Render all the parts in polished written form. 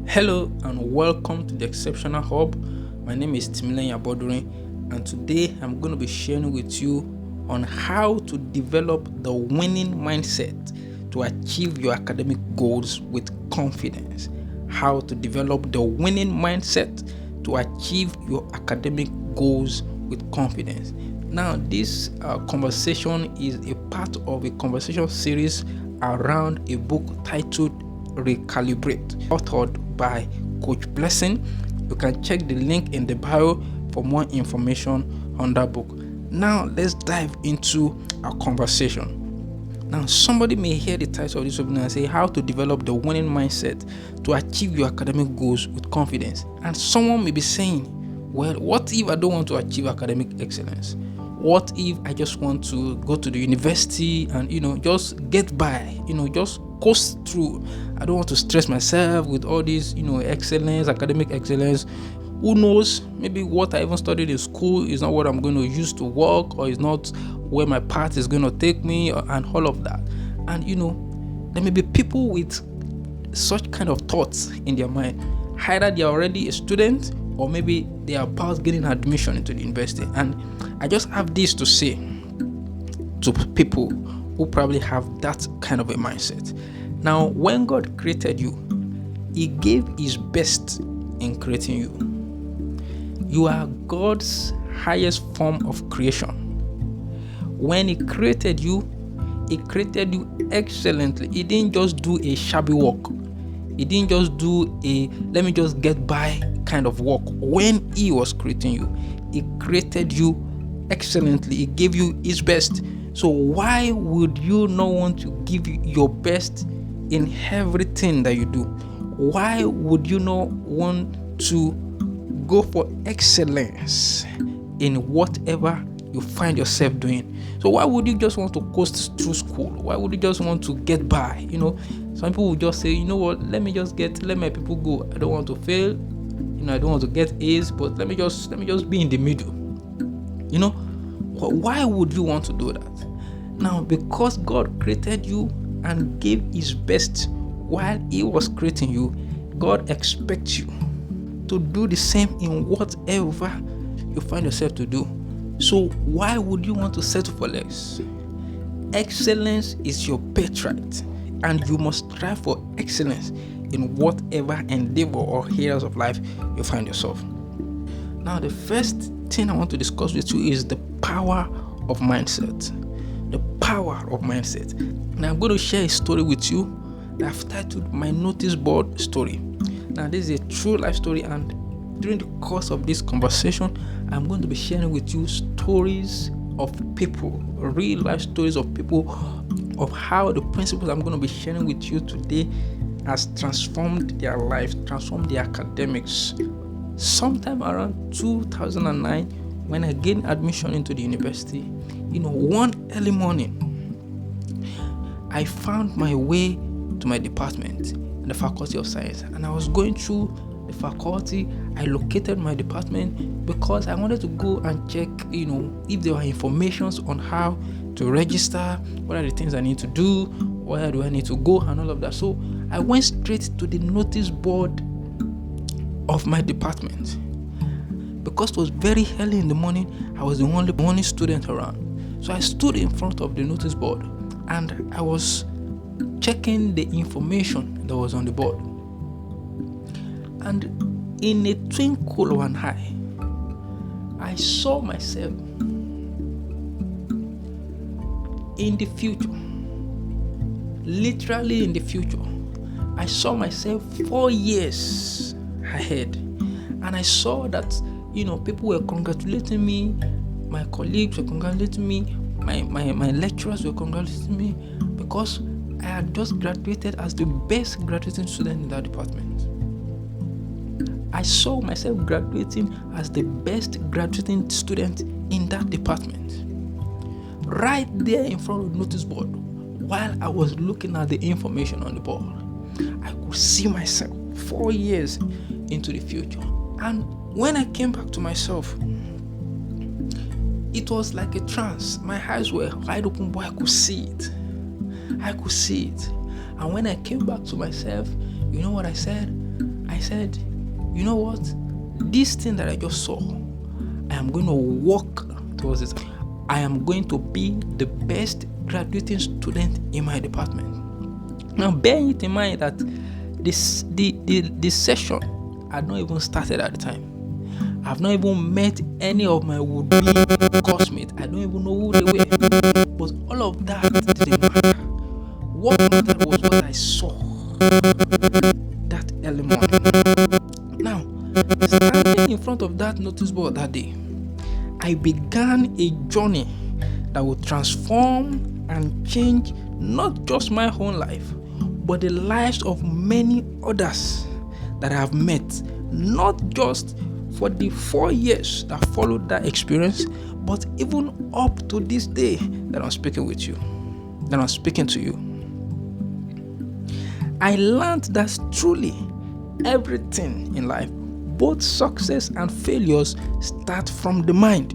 Hello and welcome to the Exceptional Hub. My name is Timilen Yabodure, and today I'm going to be sharing with you on how to develop the winning mindset to achieve your academic goals with confidence. How to develop the winning mindset to achieve your academic goals with confidence. Now, this conversation is a part of a conversation series around a book titled Recalibrate, authored by Coach Blessing. You can check the link in the bio for more information on that book. Now, let's dive into our conversation. Now, somebody may hear the title of this webinar and say, how to develop the winning mindset to achieve your academic goals with confidence. And someone may be saying, well, what if I don't want to achieve academic excellence? What if I just want to go to the university and, just get by, just coast through? I don't want to stress myself with all this, excellence, academic excellence. Who knows? Maybe what I even studied in school is not what I'm going to use to work, or is not where my path is going to take me, and all of that. And, there may be people with such kind of thoughts in their mind. Either they are already a student, or maybe they are about getting admission into the university. And I just have this to say to people who probably have that kind of a mindset. Now, when God created you, He gave His best in creating you. You are God's highest form of creation. When He created you excellently. He didn't just do a shabby work. He didn't just do a let me just get by kind of work. When He was creating you, He created you excellently. He gave you His best. So why would you not want to give your best in everything that you do? Why would you not want to go for excellence in whatever you find yourself doing? So why would you just want to coast through school? Why would you just want to get by? Some people would just say, you know what, let my people go. I don't want to fail. I don't want to get A's, but let me just be in the middle. Why would you want to do that? Now, because God created you and gave His best while He was creating you, God expects you to do the same in whatever you find yourself to do. So why would you want to settle for less? Excellence is your birthright, and you must strive for excellence in whatever endeavor or areas of life you find yourself. Now, the first thing I want to discuss with you is the power of mindset. The power of mindset. Now, I'm going to share a story with you that I've titled My Notice Board Story. Now, this is a true life story, and during the course of this conversation, I'm going to be sharing with you stories of people, real life stories of people, of how the principles I'm going to be sharing with you today has transformed their life, transformed their academics. Sometime around 2009, when I gained admission into the university, one early morning, I found my way to my department in the Faculty of Science, and I was going through the faculty. I located my department because I wanted to go and check, if there were informations on how to register, what are the things I need to do, where do I need to go, and all of that. So I went straight to the notice board of my department. Because it was very early in the morning, I was the only student around. So I stood in front of the notice board and I was checking the information that was on the board. And in a twinkle of an eye, I saw myself in the future. Literally in the future. I saw myself 4 years ahead. And I saw that, people were congratulating me. My colleagues were congratulating me. My lecturers were congratulating me because I had just graduated as the best graduating student in that department. I saw myself graduating as the best graduating student in that department. Right there in front of the notice board, while I was looking at the information on the board, I could see myself 4 years into the future. And when I came back to myself, it was like a trance. My eyes were wide open, but I could see it. And when I came back to myself, you know what I said? I I said, you know what? This thing that I just saw, I am going to work towards it. I am going to be the best graduating student in my department. Now, bear it in mind that the session had not even started at the time. I've not even met any of my would-be classmates. I don't even know who they were. But all of that didn't matter. What mattered was what I saw that early morning. Now, standing in front of that notice board that day, I began a journey that would transform and change not just my own life, but the lives of many others that I have met, not just for the 4 years that followed that experience, but even up to this day that I'm speaking with you, that I'm speaking to you. I learned that truly everything in life, both success and failures, start from the mind.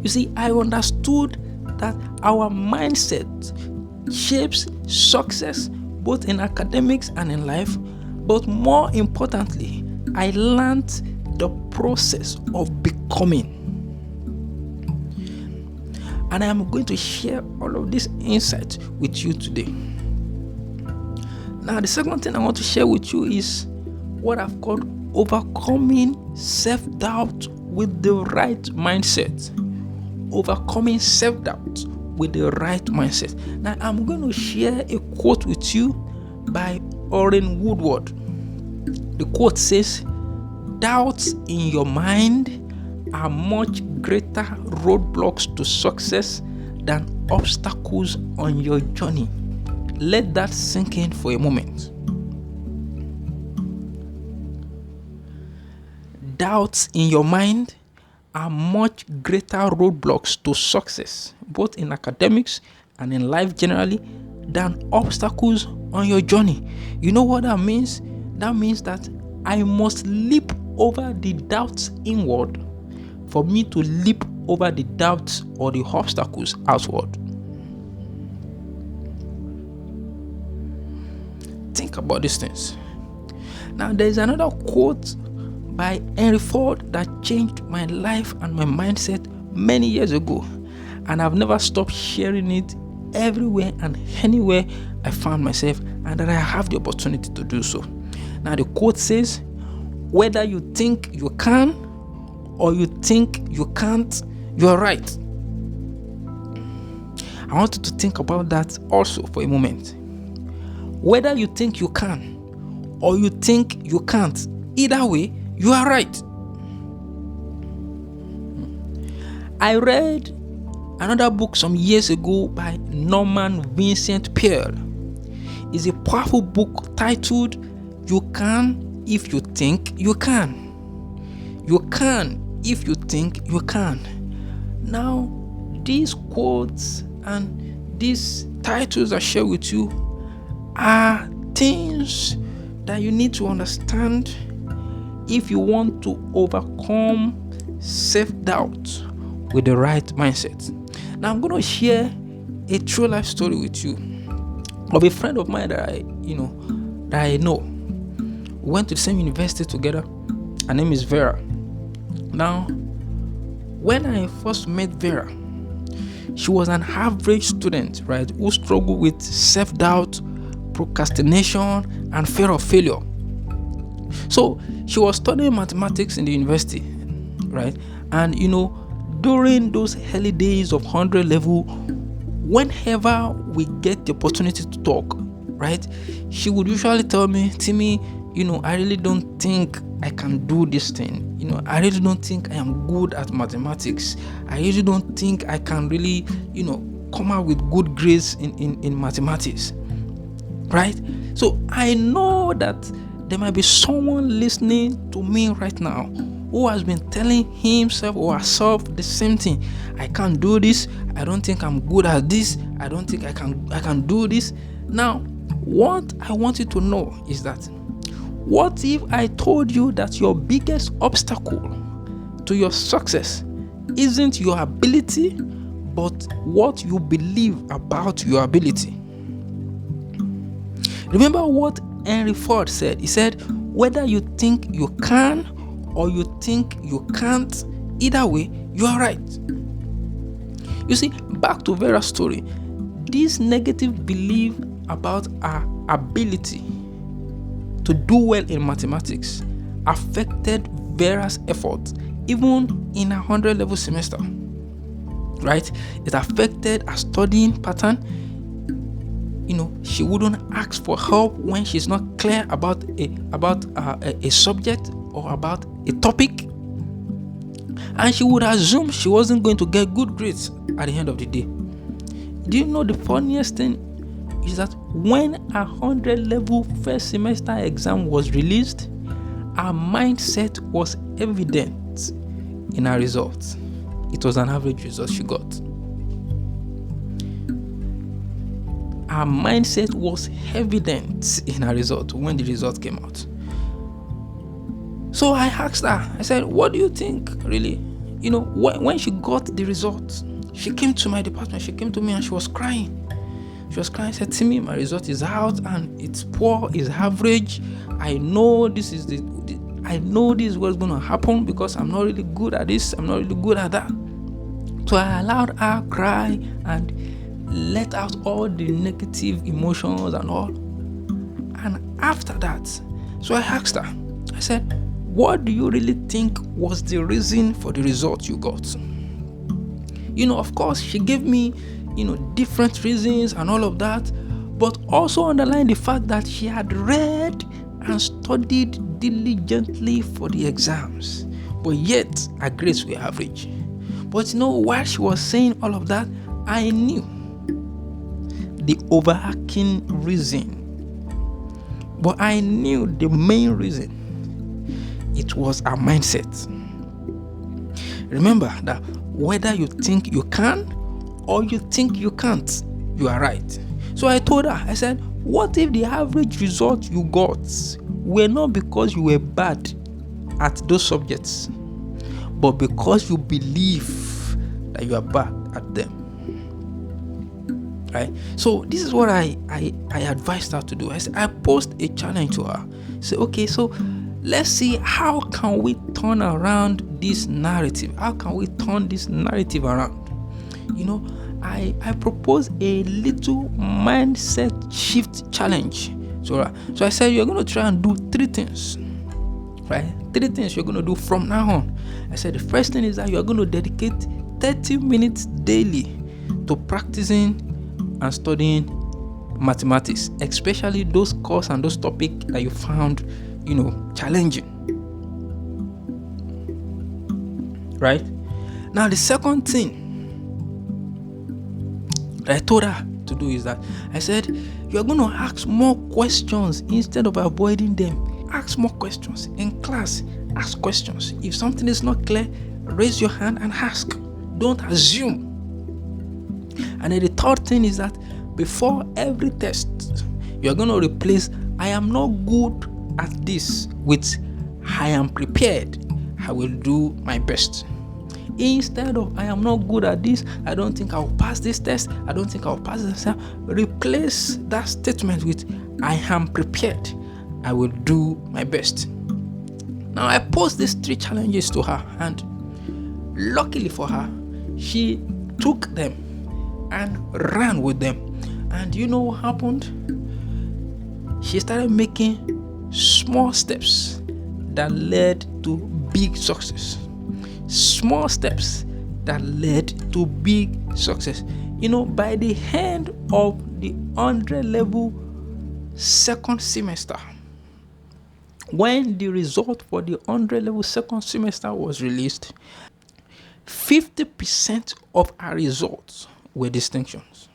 You see, I understood that our mindset shapes success both in academics and in life, but more importantly, I learned the process of becoming. And I am going to share all of these insights with you today. Now, the second thing I want to share with you is what I've called overcoming self-doubt with the right mindset. Overcoming self-doubt with the right mindset. Now, I'm going to share a quote with you by Orrin Woodward. The quote says, "Doubts in your mind are much greater roadblocks to success than obstacles on your journey." Let that sink in for a moment. Doubts in your mind are much greater roadblocks to success, both in academics and in life generally, than obstacles on your journey. You know what that means? That means that I must leap over the doubts inward for me to leap over the doubts or the obstacles outward. Think about these things. Now, there is another quote by Henry Ford that changed my life and my mindset many years ago, and I've never stopped sharing it everywhere and anywhere I found myself, and that I have the opportunity to do so. Now, the quote says, "Whether you think you can or you think you can't, you are right." I want you to think about that also for a moment. Whether you think you can or you think you can't, either way, you are right. I read another book some years ago by Norman Vincent Peale. It's a powerful book titled "You Can If You Think You Can." You can if you think you can. Now, these quotes and these titles I share with you are things that you need to understand if you want to overcome self-doubt with the right mindset. Now, I'm going to share a true life story with you of a friend of mine that I know. We went to the same university together. Her name is Vera. Now, when I first met Vera, she was an average student, right, who struggled with self-doubt, procrastination, and fear of failure. So she was studying mathematics in the university, right? And during those early days of 100 level, whenever we get the opportunity to talk, right, she would usually tell me, "Timmy, I really don't think I can do this thing. I really don't think I am good at mathematics. I really don't think I can really, come out with good grades in mathematics." Right? So I know that there might be someone listening to me right now who has been telling himself or herself the same thing. "I can't do this. I don't think I'm good at this. I don't think I can do this." Now, what I want you to know is that, what if I told you that your biggest obstacle to your success isn't your ability, but what you believe about your ability? Remember what Henry Ford said, he said, whether you think you can or you think you can't, either way, you are right. You see, back to Vera's story, this negative belief about our ability to do well in mathematics affected Vera's efforts even in a 100-level semester, right? It affected her studying pattern. She wouldn't ask for help when she's not clear about a subject or about a topic, and she would assume she wasn't going to get good grades at the end of the day. Do you know the funniest thing is that when a 100-level first semester exam was released, her mindset was evident in her results. It was an average result she got. Her mindset was evident in her result when the result came out. So I asked her, I said, what do you think, really? When she got the result, she came to my department, she came to me and she was crying. She was crying, said, Timmy, my result is out and it's poor, it's average. I know this is what's going to happen because I'm not really good at this, I'm not really good at that. So I allowed her cry and let out all the negative emotions and all. And after that, so I asked her, I said, what do you really think was the reason for the result you got? Of course, she gave me, different reasons and all of that, but also underlined the fact that she had read and studied diligently for the exams, but yet her grades were average. But while she was saying all of that, I knew the overarching reason, but I knew the main reason. It was our mindset. Remember that whether you think you can or you think you can't, you are right. So I told her, I said, what if the average result you got were not because you were bad at those subjects, but because you believe that you are bad at them? Right? So this is what I advised her to do. I posed a challenge to her. Say, okay, so let's see, how can we turn around this narrative? How can we turn this narrative around? I propose a little mindset shift challenge. So I said, you're going to try and do 3 things, right? 3 things you're going to do from now on. I said, the first thing is that you're going to dedicate 30 minutes daily to practicing and studying mathematics, especially those courses and those topics that you found challenging. Right? Now, the second thing that I told her to do is that I said, you're going to ask more questions instead of avoiding them. Ask more questions in class. Ask questions. If something is not clear, raise your hand and ask. Don't assume. And then the third thing is that before every test, you're going to replace I am not good at this with I am prepared, I will do my best. Instead of I am not good at this, I don't think I'll pass this test, I don't think I'll pass this test, replace that statement with I am prepared, I will do my best. Now I posed these 3 challenges to her, and luckily for her, she took them and ran with them. And you know what happened? She started making small steps that led to big success. Small steps that led to big success. By the end of the 100-level second semester, when the result for the 100-level second semester was released, 50% of our results were distinctions.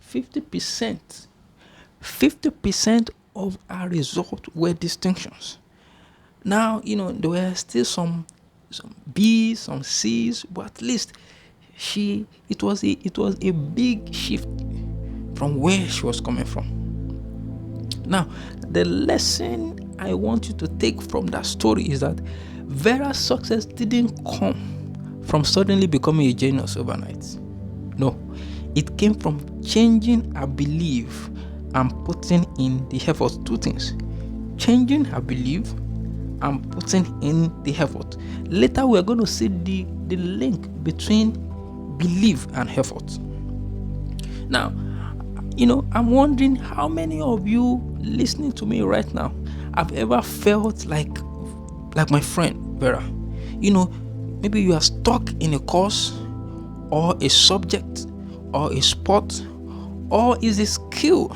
50% of our results were distinctions. Now, there were still some B's, some C's, but at least it was a big shift from where she was coming from. Now, the lesson I want you to take from that story is that Vera's success didn't come from suddenly becoming a genius overnight. No, it came from changing her belief and putting in the effort. Two things: changing her belief and putting in the effort. Later, we're going to see the link between belief and effort. Now, I'm wondering how many of you listening to me right now have ever felt like my friend Vera. Maybe you are stuck in a course or a subject or a sport or is a skill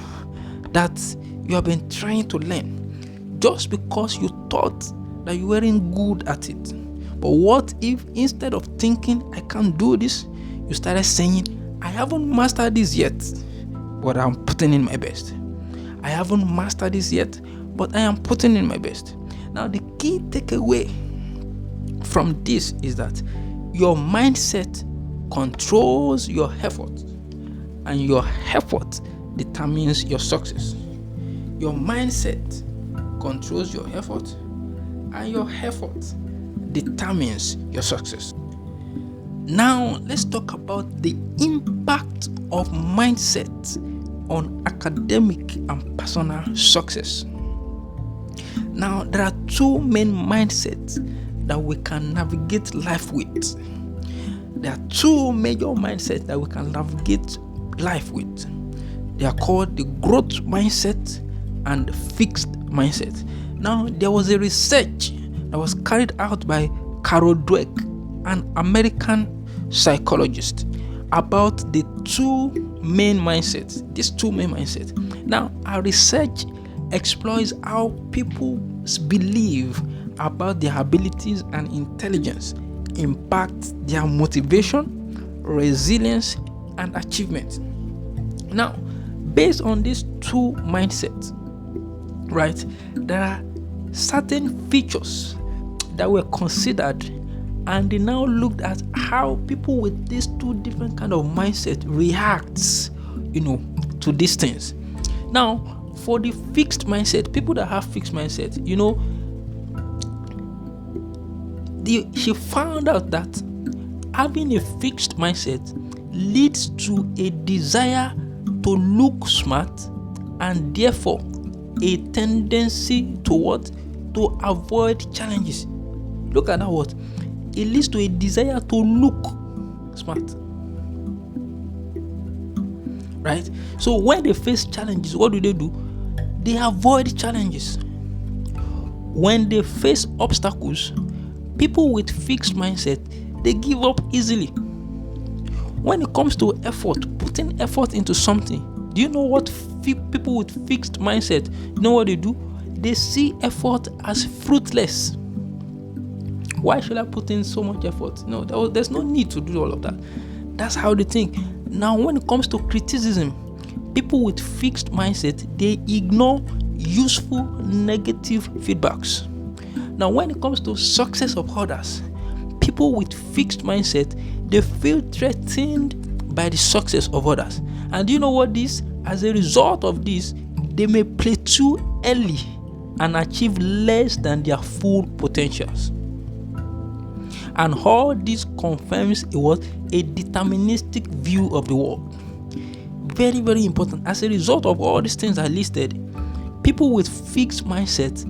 that you have been trying to learn just because you thought that you weren't good at it. But what if instead of thinking I can't do this, you started saying I haven't mastered this yet, but I'm putting in my best. I haven't mastered this yet, but I am putting in my best. Now the key takeaway from this is that your mindset controls your effort, and your effort determines your success. Your mindset controls your effort, and your effort determines your success. Now, let's talk about the impact of mindset on academic and personal success. Now, there are two main mindsets that we can navigate life with. There are two major mindsets that we can navigate life with. They are called the growth mindset and the fixed mindset. Now, there was a research that was carried out by Carol Dweck, an American psychologist, about the two main mindsets. These two main mindsets. Now, our research explores how people's belief about their abilities and intelligence impact their motivation, resilience, and achievement. Now, based on these two mindsets, right, there are certain features that were considered, and they now looked at how people with these two different kind of mindset reacts, to these things. Now, for the fixed mindset, people that have fixed mindset, she found out that having a fixed mindset leads to a desire to look smart, and therefore a tendency to avoid challenges. Look at that word. It leads to a desire to look smart. Right? So when they face challenges, what do? They avoid challenges. When they face obstacles, people with fixed mindset, they give up easily. When it comes to effort, putting effort into something, do you know what people with fixed mindset, what they do? They see effort as fruitless. Why should I put in so much effort? No, there's no need to do all of that. That's how they think. Now, when it comes to criticism, people with fixed mindset, they ignore useful negative feedbacks. Now, when it comes to success of others, people with fixed mindset, they feel threatened by the success of others. And do you know what this? As a result of this, they may plateau early and achieve less than their full potentials. And all this confirms a deterministic view of the world. Very, very important. As a result of all these things I listed, people with fixed mindset,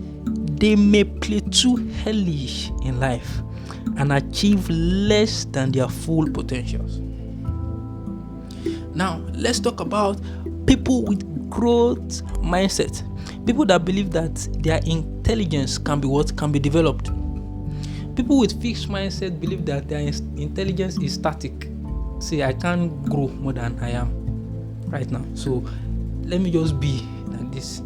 they may plateau early in life and achieve less than their full potentials. Now, let's talk about people with growth mindset. People that believe that their intelligence can be developed. People with fixed mindset believe that their intelligence is static. Say, I can't grow more than I am right now, so let me just be like this.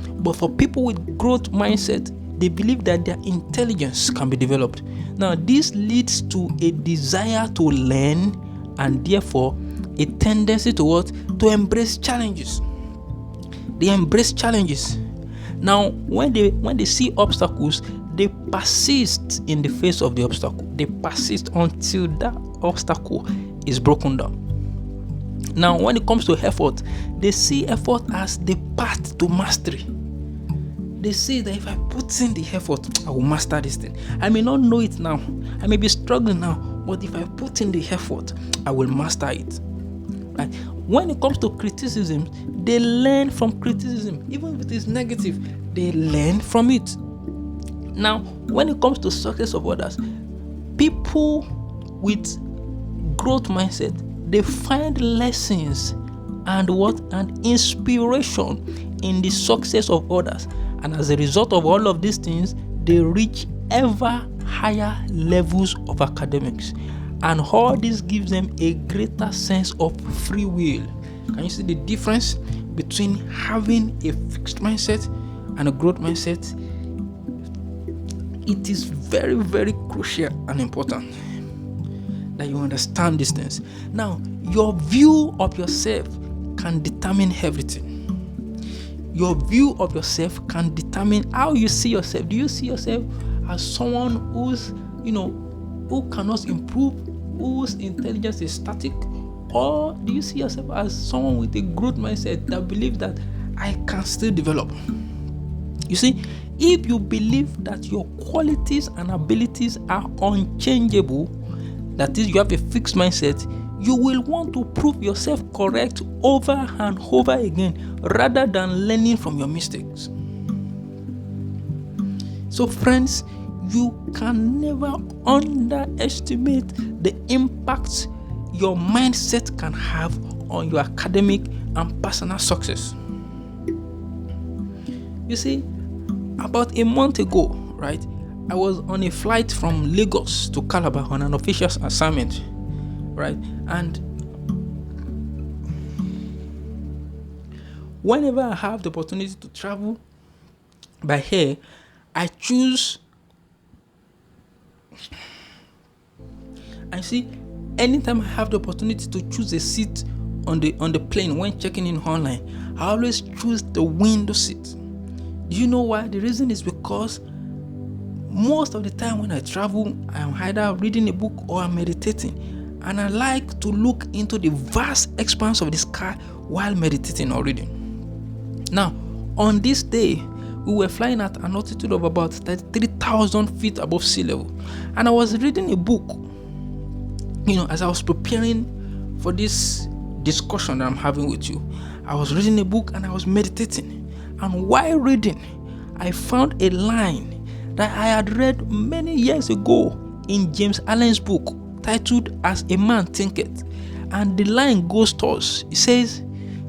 But for people with growth mindset, they believe that their intelligence can be developed. Now, this leads to a desire to learn, and therefore a tendency to embrace challenges. They embrace challenges. Now, when they see obstacles, they persist in the face of the obstacle. They persist until that obstacle is broken down. Now, when it comes to effort, they see effort as the path to mastery. They say that if I put in the effort, I will master this thing. I may not know it now. I may be struggling now, but if I put in the effort, I will master it. Right? when it comes to criticism, they learn from criticism. Even if it is negative, they learn from it. Now, when it comes to success of others, people with growth mindset, they find lessons and inspiration in the success of others. And as a result of all of these things, they reach ever higher levels of academics. And all this gives them a greater sense of free will. Can you see the difference between having a fixed mindset and a growth mindset? It is very, very crucial and important that you understand these things. Now, your view of yourself can determine everything. Your view of yourself can determine how you see yourself. Do you see yourself as someone who's, who cannot improve, whose intelligence is static? Or do you see yourself as someone with a growth mindset that believes that I can still develop? You see, if you believe that your qualities and abilities are unchangeable, that is, you have a fixed mindset, you will want to prove yourself correct over and over again rather than learning from your mistakes. So friends, you can never underestimate the impact your mindset can have on your academic and personal success. You see, about a month ago, right, I was on a flight from Lagos to Calabar on an official assignment, right? And whenever I have the opportunity to travel by air, I choose. I see, anytime I have the opportunity to choose a seat on the plane when checking in online, I always choose the window seat. Do you know why? The reason is because most of the time when I travel, I'm either reading a book or I'm meditating, and I like to look into the vast expanse of the sky while meditating or reading. Now, on this day, we were flying at an altitude of about 33,000 feet above sea level, and I was reading a book. As I was preparing for this discussion that I'm having with you, I was reading a book and I was meditating. And while reading, I found a line that I had read many years ago in James Allen's book titled As a Man Thinketh. And the line goes thus. It says,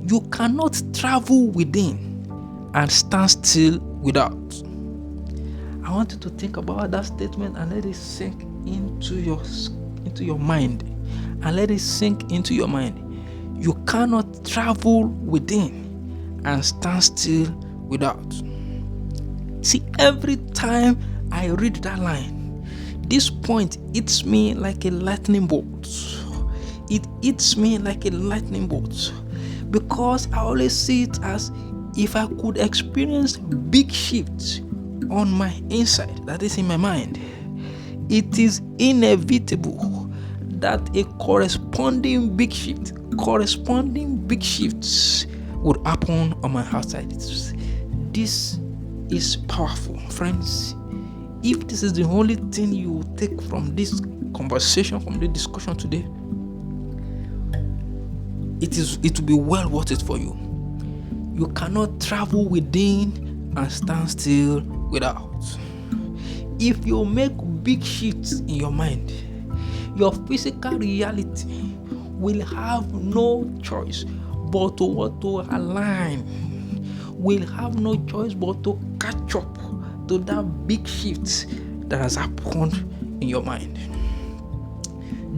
"You cannot travel within and stand still without." I want you to think about that statement and let it sink into your mind. And let it sink into your mind. You cannot travel within and stand still without. See, every time I read that line, this point hits me like a lightning bolt. It hits me like a lightning bolt because I always see it as if I could experience big shifts on my inside, that is in my mind, it is inevitable that a corresponding big shifts would happen on my outside. This is powerful, friends. If this is the only thing you take from this conversation, from the discussion today, it will be well worth it for you. You cannot travel within and stand still without. If you make big shifts in your mind, your physical reality will have no choice but to align. Will have no choice but to catch up to that big shift that has happened in your mind.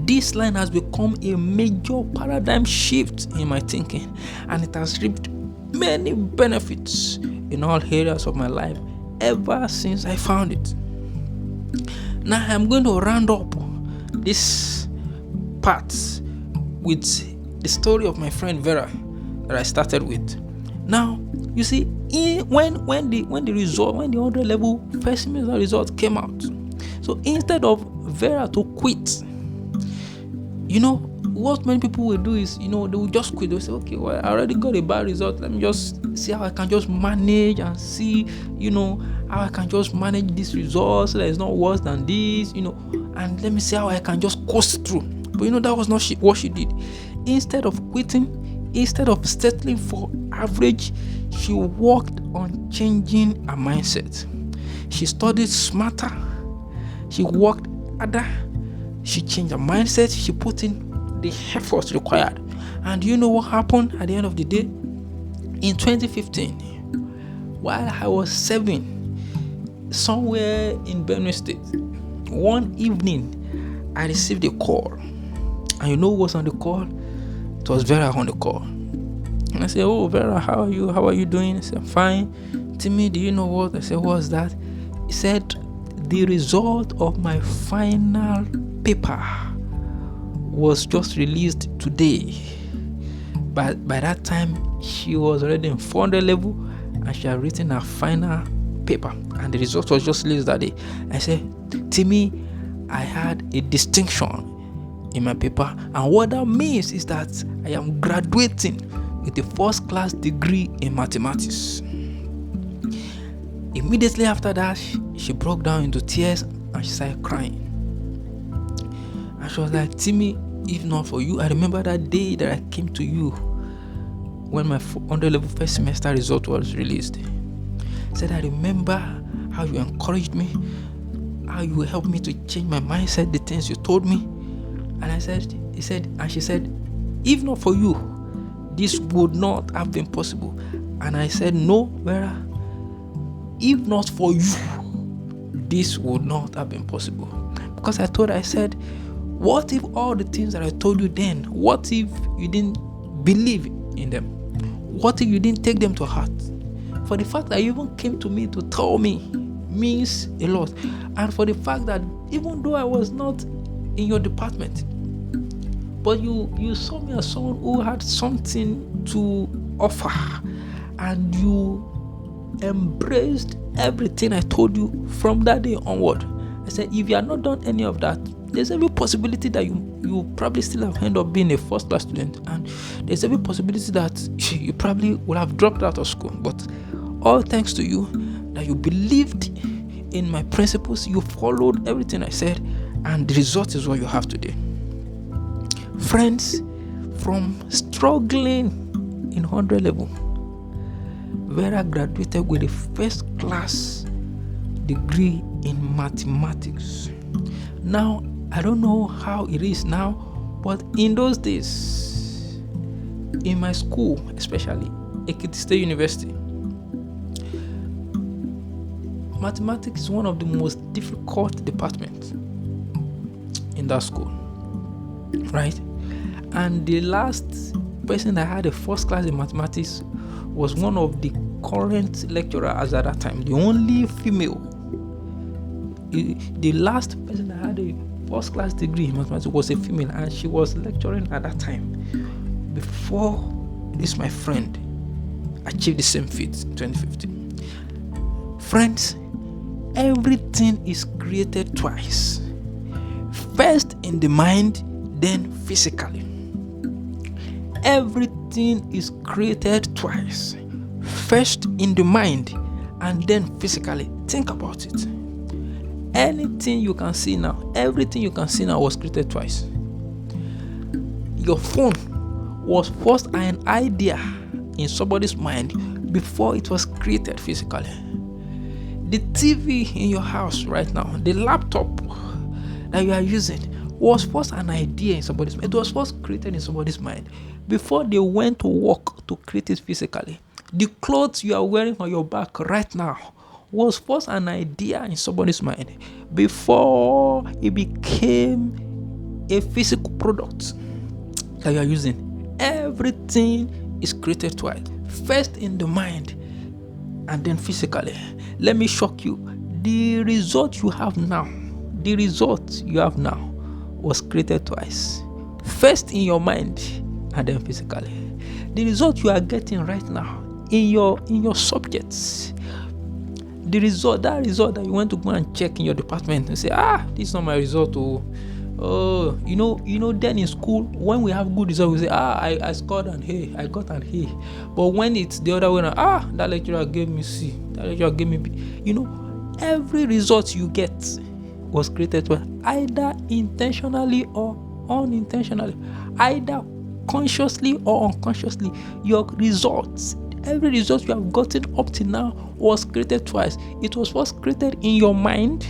This line has become a major paradigm shift in my thinking, and it has reaped many benefits in all areas of my life ever since I found it. Now I'm going to round up this part with the story of my friend Vera that I started with. Now, you see, when the 100 level first semester result came out, so instead of Vera to quit, what many people will do is, they will just quit. They'll say, okay, well, I already got a bad result. Let me just see how I can just manage and see, how I can just manage this result so that it's not worse than this, and let me see how I can just coast through. But that was not what she did. Instead of quitting, Instead of settling for average, she worked on changing her mindset. She studied smarter, she worked harder, she changed her mindset, she put in the efforts required. And you know what happened at the end of the day? In 2015, while I was 7, somewhere in Benue State, one evening, I received a call. And you know who was on the call? It was Vera on the call. And I said, "Oh, Vera, how are you? How are you doing?" I said, "Fine." "Timmy, do you know what?" I said, "What's that?" He said, "The result of my final paper was just released today." But by that time, she was already in 400 level and she had written her final paper. And the result was just released that day. I said, "Timmy, I had a distinction in my paper. And what that means is that I am graduating with a first class degree in mathematics." Immediately after that, she broke down into tears and she started crying. And she was like, "Timmy, if not for you," I remember that day that I came to you when my 400 level first semester result was released. I said, "I remember how you encouraged me, how you helped me to change my mindset, the things you told me." And she said, "If not for you, this would not have been possible." And I said, "No, Vera, if not for you, this would not have been possible." Because I said, what if all the things that I told you then, what if you didn't believe in them? What if you didn't take them to heart? For the fact that you even came to me to tell me means a lot. And for the fact that even though I was not in your department, but you saw me as someone who had something to offer, and you embraced everything I told you from that day onward. I said, if you had not done any of that, there's every possibility that you probably still have ended up being a first class student, and there's every possibility that you probably would have dropped out of school. But all thanks to you, that you believed in my principles, you followed everything I said, and the result is what you have today." Friends, from struggling in 100 level, Vera graduated with a first class degree in mathematics. Now, I don't know how it is now, but in those days, in my school, especially Ekiti State University, mathematics is one of the most difficult departments in that school, right? And the last person that had a first class in mathematics was one of the current lecturers at that time, the only female. The last person that had a first class degree in mathematics was a female, and she was lecturing at that time before this my friend achieved the same feat in 2015. Friends, everything is created twice. First in the mind, then physically. Everything is created twice. First in the mind and then physically. Think about it. Anything you can see now, everything you can see now was created twice. Your phone was first an idea in somebody's mind before it was created physically. The TV in your house right now, the laptop that you are using, was first an idea in somebody's mind. It was first created in somebody's mind before they went to work to create it physically. The clothes you are wearing on your back right now was first an idea in somebody's mind before it became a physical product that you are using. Everything is created twice. First in the mind and then physically. Let me shock you. The result you have now was created twice. First in your mind and then physically. The result you are getting right now in your subjects, that result that you went to go and check in your department and say, this is not my result. You know then in school, when we have good results, we say, I scored an A, I got an A. But when it's the other way around, that lecturer gave me C, that lecturer gave me B. Every result you get was created either intentionally or unintentionally. Either consciously or unconsciously, your results, every result you have gotten up to now was created twice. It was first created in your mind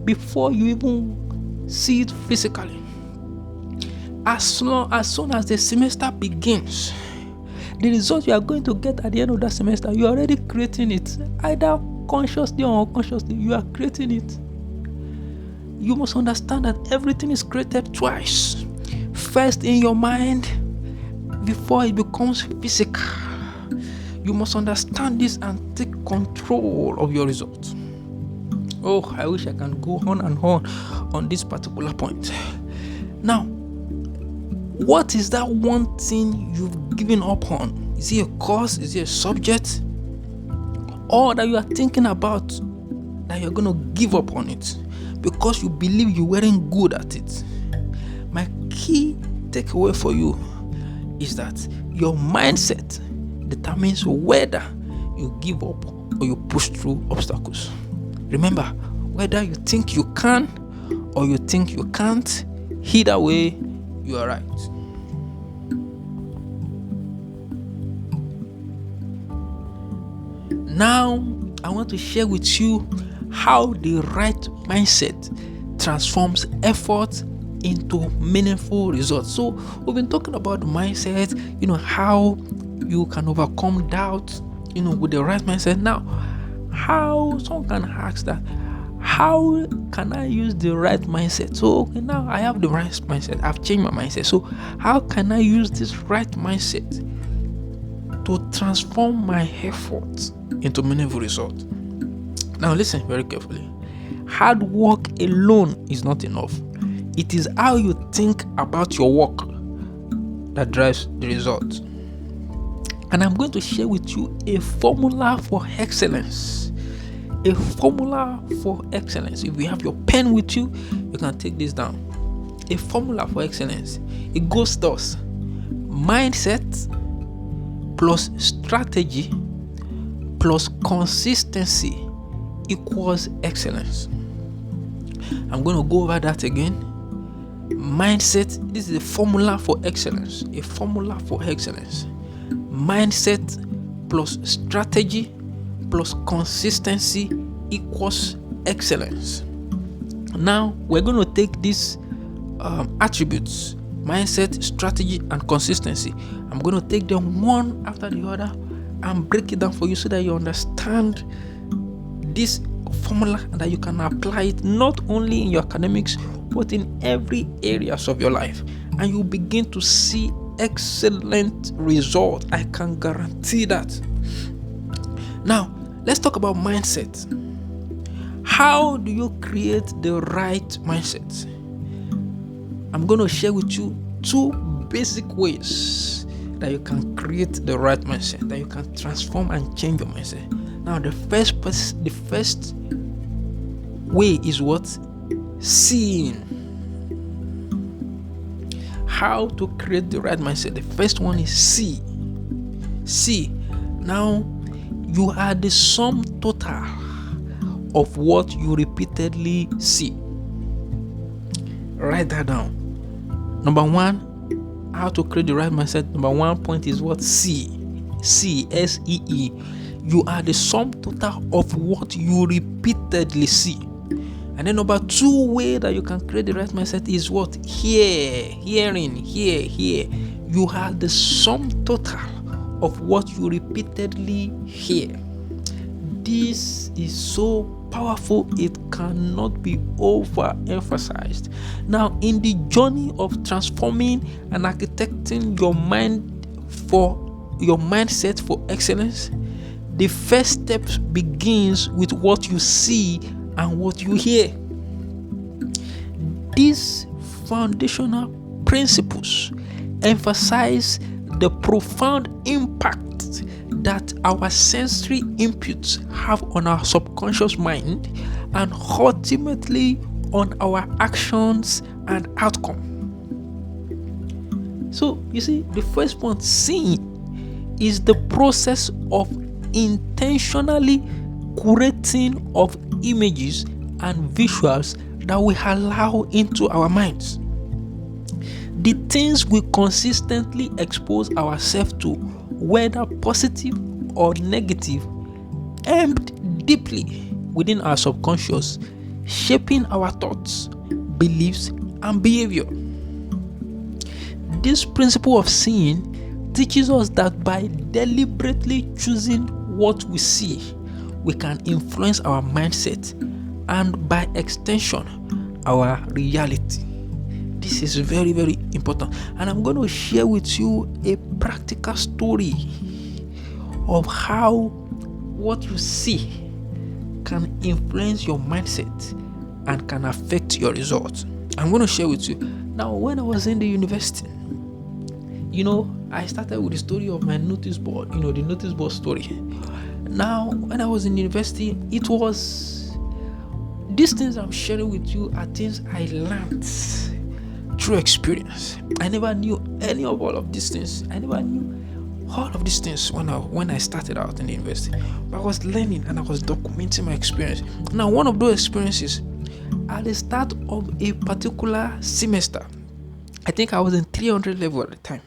before you even see it physically. As soon as the semester begins, the result you are going to get at the end of that semester, you are already creating it. Either consciously or unconsciously, you are creating it. You must understand that everything is created twice. First in your mind before it becomes physical. You must understand this and take control of your results. Oh, I wish I can go on and on this particular point. Now, what is that one thing you've given up on? Is it a course? Is it a subject? Or that you are thinking about that you're going to give up on it because you believe you weren't good at it? My key takeaway for you is that your mindset determines whether you give up or you push through obstacles. Remember, whether you think you can or you think you can't, either way, you are right. Now, I want to share with you how the right mindset transforms effort into meaningful results. So, we've been talking about the mindset, how you can overcome doubt, with the right mindset. Now, how someone can ask that, how can I use the right mindset? So, okay, now I have the right mindset. I've changed my mindset. So, how can I use this right mindset to transform my effort into meaningful results? Now, listen very carefully. Hard work alone is not enough. It is how you think about your work that drives the result. And I'm going to share with you a formula for excellence. A formula for excellence. If you have your pen with you, you can take this down. A formula for excellence. It goes thus: mindset plus strategy plus consistency equals excellence. I'm going to go over that again. Mindset, this is a formula for excellence. A formula for excellence. Mindset plus strategy plus consistency equals excellence. Now, we're going to take these attributes, mindset, strategy, and consistency. I'm going to take them one after the other and break it down for you so that you understand this formula and that you can apply it not only in your academics but in every areas of your life, and you begin to see excellent results. I can guarantee that. Now, let's talk about mindset. How do you create the right mindset? I'm going to share with you two basic ways that you can create the right mindset, that you can transform and change your mindset. Now, the first way is what? Seeing. How to create the right mindset? The first one is see. See. Now, you are the sum total of what you repeatedly see. Write that down. Number one, how to create the right mindset. Number 1 point is what? See. See, S-E-E. You are the sum total of what you repeatedly see. And then number 2 way that you can create the right mindset is what? Hearing. You are the sum total of what you repeatedly hear. This is so powerful, it cannot be overemphasized. Now, in the journey of transforming and architecting your mindset for excellence, the first step begins with what you see and what you hear. These foundational principles emphasize the profound impact that our sensory inputs have on our subconscious mind and ultimately on our actions and outcome. So, you see, the first point, seeing, is the process of intentionally curating of images and visuals that we allow into our minds. The things we consistently expose ourselves to, whether positive or negative, embedded deeply within our subconscious, shaping our thoughts, beliefs, and behavior. This principle of seeing teaches us that by deliberately choosing what we see, we can influence our mindset and, by extension, our reality. This is very, very important. And I'm going to share with you a practical story of how what you see can influence your mindset and can affect your results. I'm going to share with you. Now, when I was in the university, I started with the story of my notice board, the notice board story. Now, when I was in university, it was these things I'm sharing with you are things I learned through experience. I never knew any of all of these things. I never knew all of these things when I started out in the university. But I was learning and I was documenting my experience. Now, one of those experiences, at the start of a particular semester, I think I was in 300 level at the time.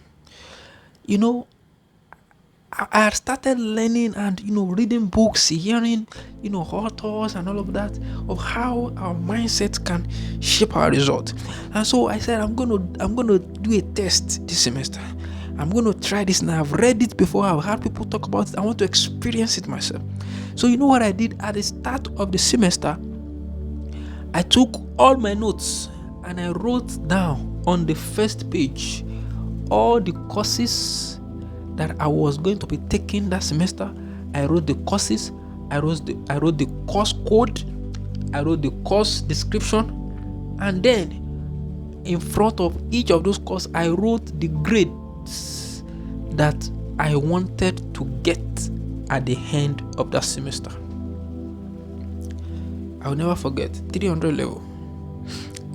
I had started learning and reading books, hearing authors and all of that, of how our mindset can shape our result. And so I said, I'm gonna do a test this semester. I'm gonna try this now. I've read it before, I've heard people talk about it. I want to experience it myself. So you know what I did at the start of the semester? I took all my notes and I wrote down on the first page all the courses that I was going to be taking that semester. I wrote the courses, I wrote the course code, I wrote the course description, and then in front of each of those courses, I wrote the grades that I wanted to get at the end of that semester. I'll never forget, 300 level.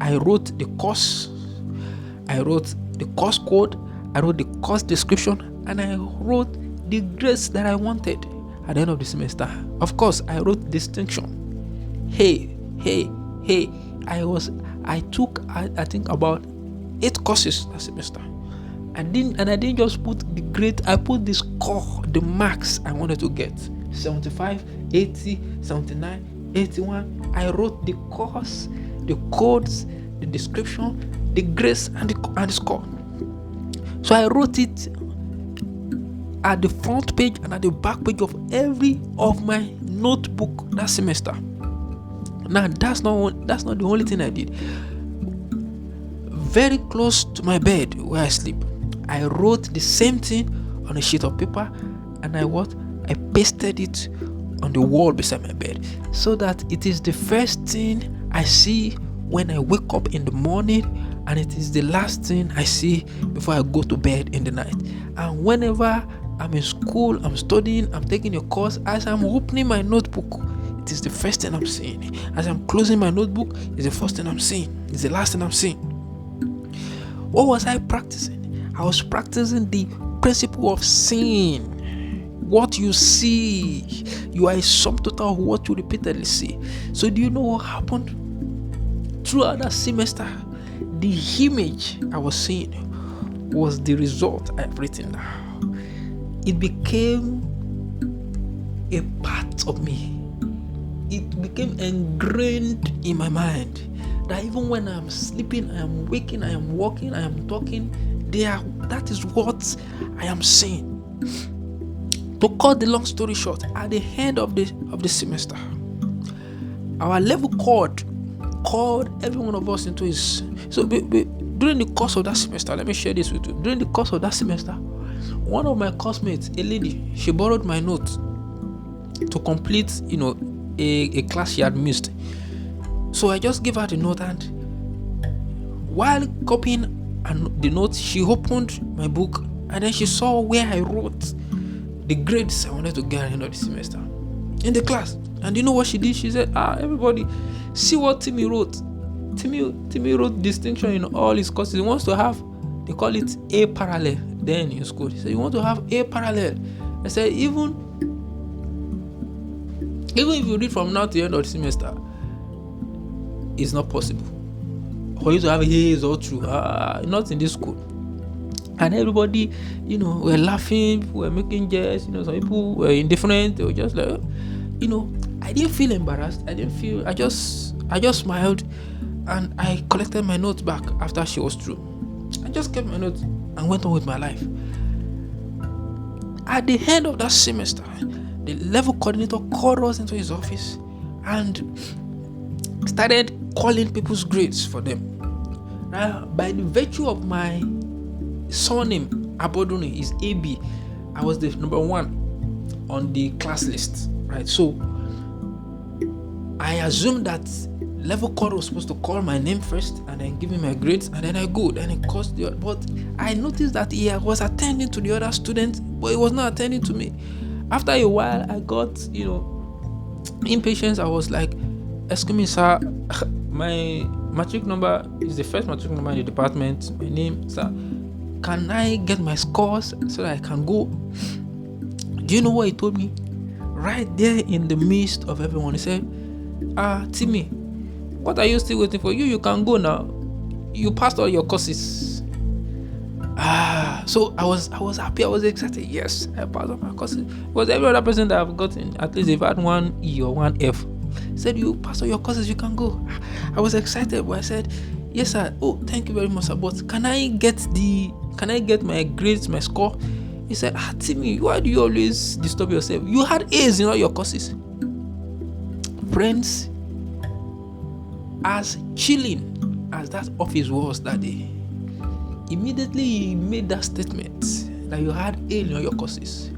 I wrote the course, I wrote the course code, I wrote the course description, and I wrote the grades that I wanted at the end of the semester. Of course, I wrote distinction. Hey. I took I think about 8 courses that semester. I didn't just put the grade, I put the score, the marks I wanted to get. 75, 80, 79, 81. I wrote the course, the codes, the description, the grades, and the score. So I wrote it at the front page and at the back page of every of my notebook that semester. Now that's not the only thing I did. Very close to my bed where I sleep, I wrote the same thing on a sheet of paper and I pasted it on the wall beside my bed, so that it is the first thing I see when I wake up in the morning, and it is the last thing I see before I go to bed in the night. And whenever I'm in school, I'm studying, I'm taking a course, as I'm opening my notebook, it is the first thing I'm seeing. As I'm closing my notebook, it's the first thing I'm seeing. It's the last thing I'm seeing. What was I practicing? I was practicing the principle of seeing. What you see, you are a sum total of what you repeatedly see. So do you know what happened? Throughout that semester, the image I was seeing was the result I've written down. It became a part of me. It became ingrained in my mind that even when I'm sleeping, I am waking, I am walking, I am talking, that is what I am saying. To cut the long story short, at the end of the semester, our level called every one of us into his. So during the course of that semester, let me share this with you. During the course of that semester, one of my classmates, a lady, she borrowed my note to complete, a class she had missed. So I just gave her the note, and while copying the note, she opened my book, and then she saw where I wrote the grades I wanted to get at the end of the semester in the class. And you know what she did? She said, everybody, see what Timmy wrote. Timmy wrote distinction in all his courses. He wants to have, they call it A parallel then in school. He said, you want to have A parallel. I said, even if you read from now to the end of the semester, it's not possible. for you to have A's all through. Not in this school. And everybody, were laughing, people were making jest, some people were indifferent, they were just like, I didn't feel embarrassed. I just smiled, and I collected my notes back after she was through. I just kept my notes and went on with my life. At the end of that semester, the level coordinator called us into his office and started calling people's grades for them. By the virtue of my surname, Aboduni, is AB, I was the number 1 on the class list, right? So I assumed that level code was supposed to call my name first and then give me my grades, and then I go. Then it caused the other. But I noticed that he was attending to the other students, but he was not attending to me. After a while, I got, impatient. I was like, excuse me, sir, my matric number is the first matric number in the department. My name, sir. Can I get my scores so that I can go? Do you know what he told me? Right there in the midst of everyone, he said, Timmy, what are you still waiting for? You can go now. You passed all your courses. So I was happy. I was excited. Yes, I passed all my courses. Because every other person that I've gotten, at least they've had 1 E or 1 F, said, you passed all your courses, you can go. I was excited, but I said, yes, sir. Oh, thank you very much, sir. But can I get my grades, my score? He said, Timmy, why do you always disturb yourself? You had A's in all your courses. Friends, as chilling as that office was that day, immediately he made that statement that you had A in all your courses,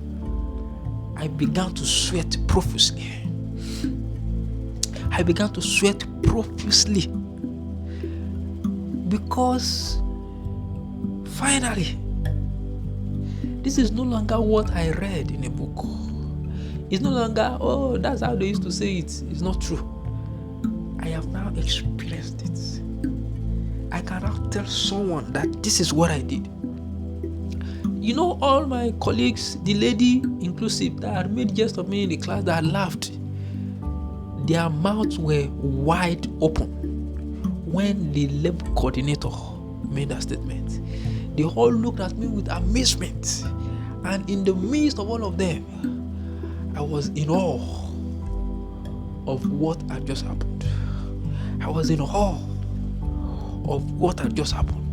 I began to sweat profusely. Because finally, this is no longer what I read in a book. It's no longer, that's how they used to say it. It's not true. I have now experienced it. I can now tell someone that this is what I did. All my colleagues, the lady inclusive, that had made jest of me in the class, that laughed, their mouths were wide open when the lab coordinator made that statement. They all looked at me with amazement, and in the midst of all of them, I was in awe of what had just happened. I was in awe of what had just happened.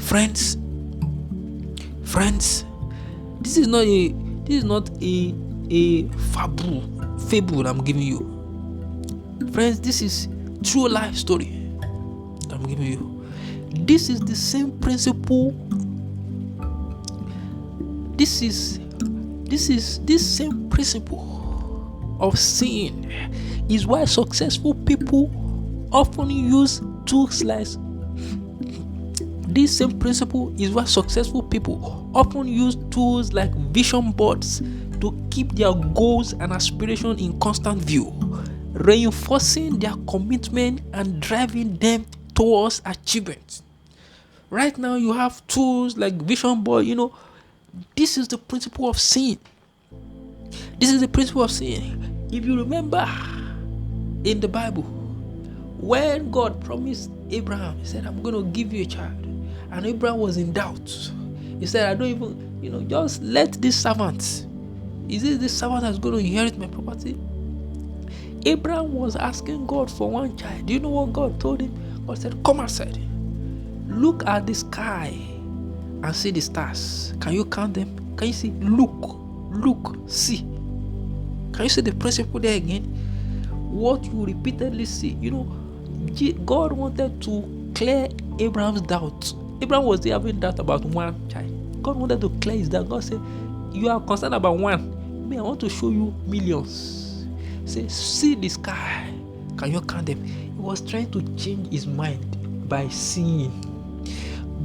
Friends, this is not a fable I'm giving you. Friends, this is true life story I'm giving you. This is the same principle. This same principle of seeing is why successful people often use tools like this same principle is why successful people often use tools like vision boards to keep their goals and aspirations in constant view, reinforcing their commitment and driving them towards achievement. Right now, you have tools like vision board. This is the principle of seeing. If you remember in the Bible, when God promised Abraham, he said, I'm going to give you a child. And Abraham was in doubt. He said, I don't even, just let this servant. Is it this servant that's going to inherit my property? Abraham was asking God for one child. Do you know what God told him? God said, come outside. Look at the sky and see the stars. Can you count them? Can you see? Look, see. Can you see the principle there again? What you repeatedly see. God wanted to clear Abraham's doubt. Abraham was having doubt about one child. God wanted to clear his doubt. God said, you are concerned about one. Me, I want to show you millions. Say, see the sky. Can you count them? He was trying to change his mind by seeing.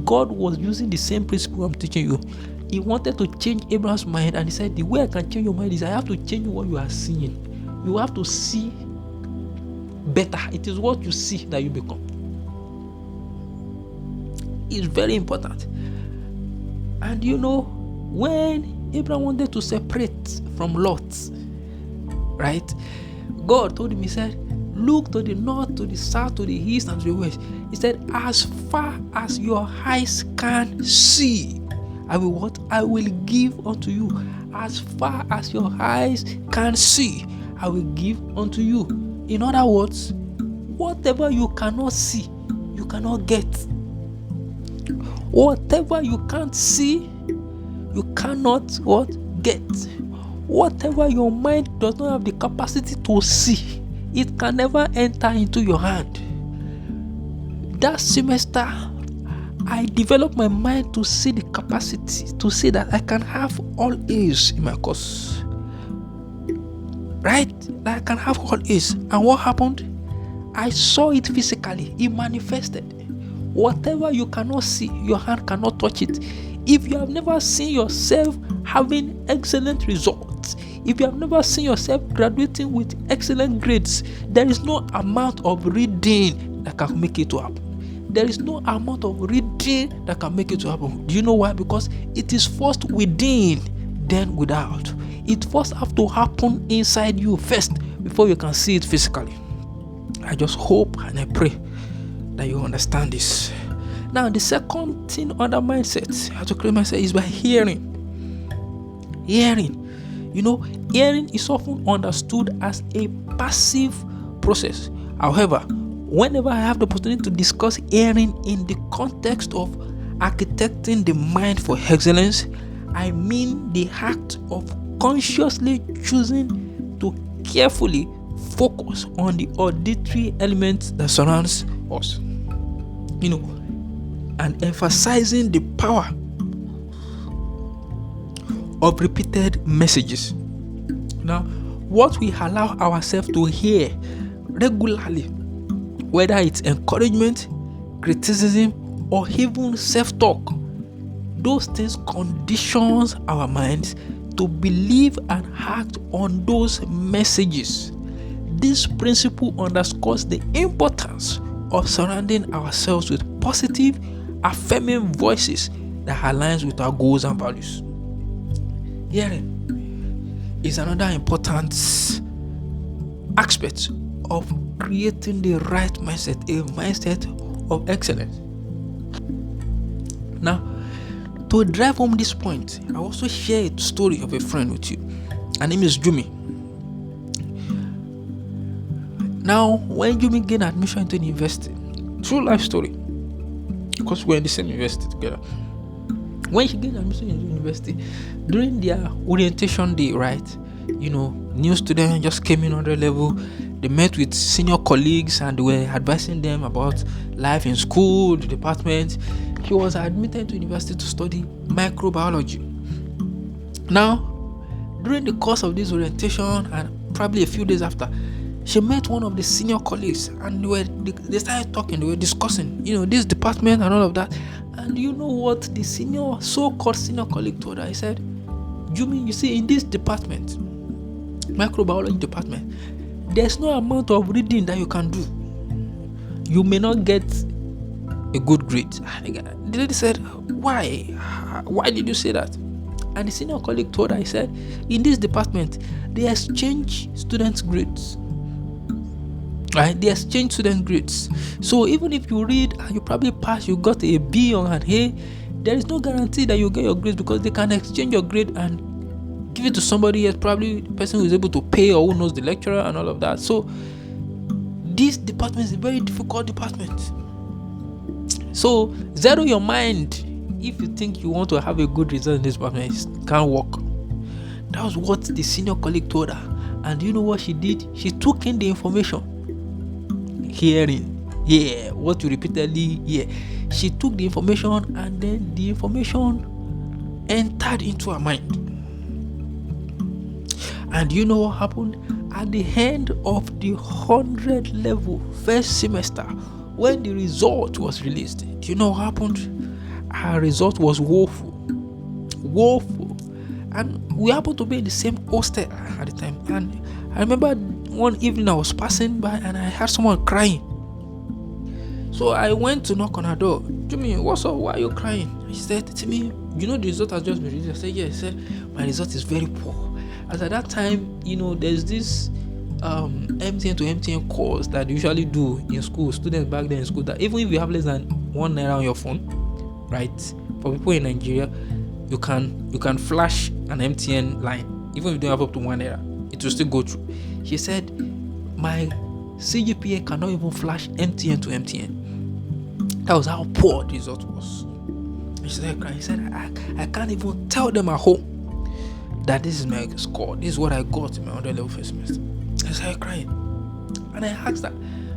God was using the same principle I'm teaching you. He wanted to change Abraham's mind, and he said, the way I can change your mind is I have to change what you are seeing. You have to see better. It is what you see that you become. It's very important. And when Abraham wanted to separate from Lot, right? God told him, he said, Look to the north, to the south, to the east, and to the west. He said, as far as your eyes can see, I will what? I will give unto you. As far as your eyes can see, I will give unto you. In other words, whatever you cannot see, you cannot get. Whatever you can't see, you cannot what? Get. Whatever your mind does not have the capacity to see, it can never enter into your hand. That semester, I developed my mind to see the capacity to see that I can have all A's in my course. Right? That I can have all A's. And what happened? I saw it physically. It manifested. Whatever you cannot see, your hand cannot touch it. If you have never seen yourself having excellent results, if you have never seen yourself graduating with excellent grades, there is no amount of reading that can make it to happen. There is no amount of reading that can make it to happen. Do you know why? Because it is first within, then without. It first have to happen inside you first before you can see it physically. I just hope and I pray that you understand this. Now, the second thing under mindset, how to create mindset, is by hearing. Hearing. Hearing is often understood as a passive process. However, whenever I have the opportunity to discuss hearing in the context of architecting the mind for excellence, I mean the act of consciously choosing to carefully focus on the auditory elements that surrounds us. And emphasizing the power of repeated messages. Now, what we allow ourselves to hear regularly, whether it's encouragement, criticism, or even self-talk, those things conditions our minds to believe and act on those messages. This principle underscores the importance of surrounding ourselves with positive, affirming voices that aligns with our goals and values. Hearing is another important aspect of creating the right mindset, a mindset of excellence. Now, to drive home this point, I also share a story of a friend with you. Her name is Jumi. Now, when Jumi gained admission into the university, true life story, because we're in the same university together. When she gained admission in the university, during their orientation day, right? New students just came in on their level. They met with senior colleagues and they were advising them about life in school, the department. She was admitted to university to study microbiology. Now, during the course of this orientation and probably a few days after, she met one of the senior colleagues and they started talking, they were discussing, this department and all of that. And you know what the so-called senior colleague told her? He said, Jumi, you see, in this department, microbiology department, there's no amount of reading that you can do. You may not get a good grade. The lady said, why? Why did you say that? And the senior colleague told her, he said, in this department, they exchange students' grades. Right? They exchange student grades. So even if you read and you probably pass, you got a B or an A, there is no guarantee that you get your grades because they can exchange your grade and give it to somebody else, probably the person who is able to pay or who knows the lecturer and all of that. So this department is a very difficult department. So zero your mind if you think you want to have a good result in this department. It can't work. That was what the senior colleague told her. And you know what she did? She took in the information. Hearing, what you repeatedly hear. She took the information and then the information entered into her mind. And you know what happened? At the end of the 100 level first semester, when the result was released, do you know what happened? Her result was woeful. And we happened to be in the same hostel at the time. And I remember one evening I was passing by and I heard someone crying. So I went to knock on her door. Jimmy, what's up? Why are you crying? And she said to me, the result has just been released. I said, yes. She said, my result is very poor. As at that time, there's this MTN to MTN calls that you usually do in school, students back then in school, that even if you have less than 1 naira on your phone, right? For people in Nigeria, you can flash an MTN line, even if you don't have up to 1 naira, it will still go through. She said, my CGPA cannot even flash MTN to MTN. That was how poor the result was. She said, crying. He said, I can't even tell them at home that this is my score. This is what I got in my 100 level first semester. I started crying, and I asked her,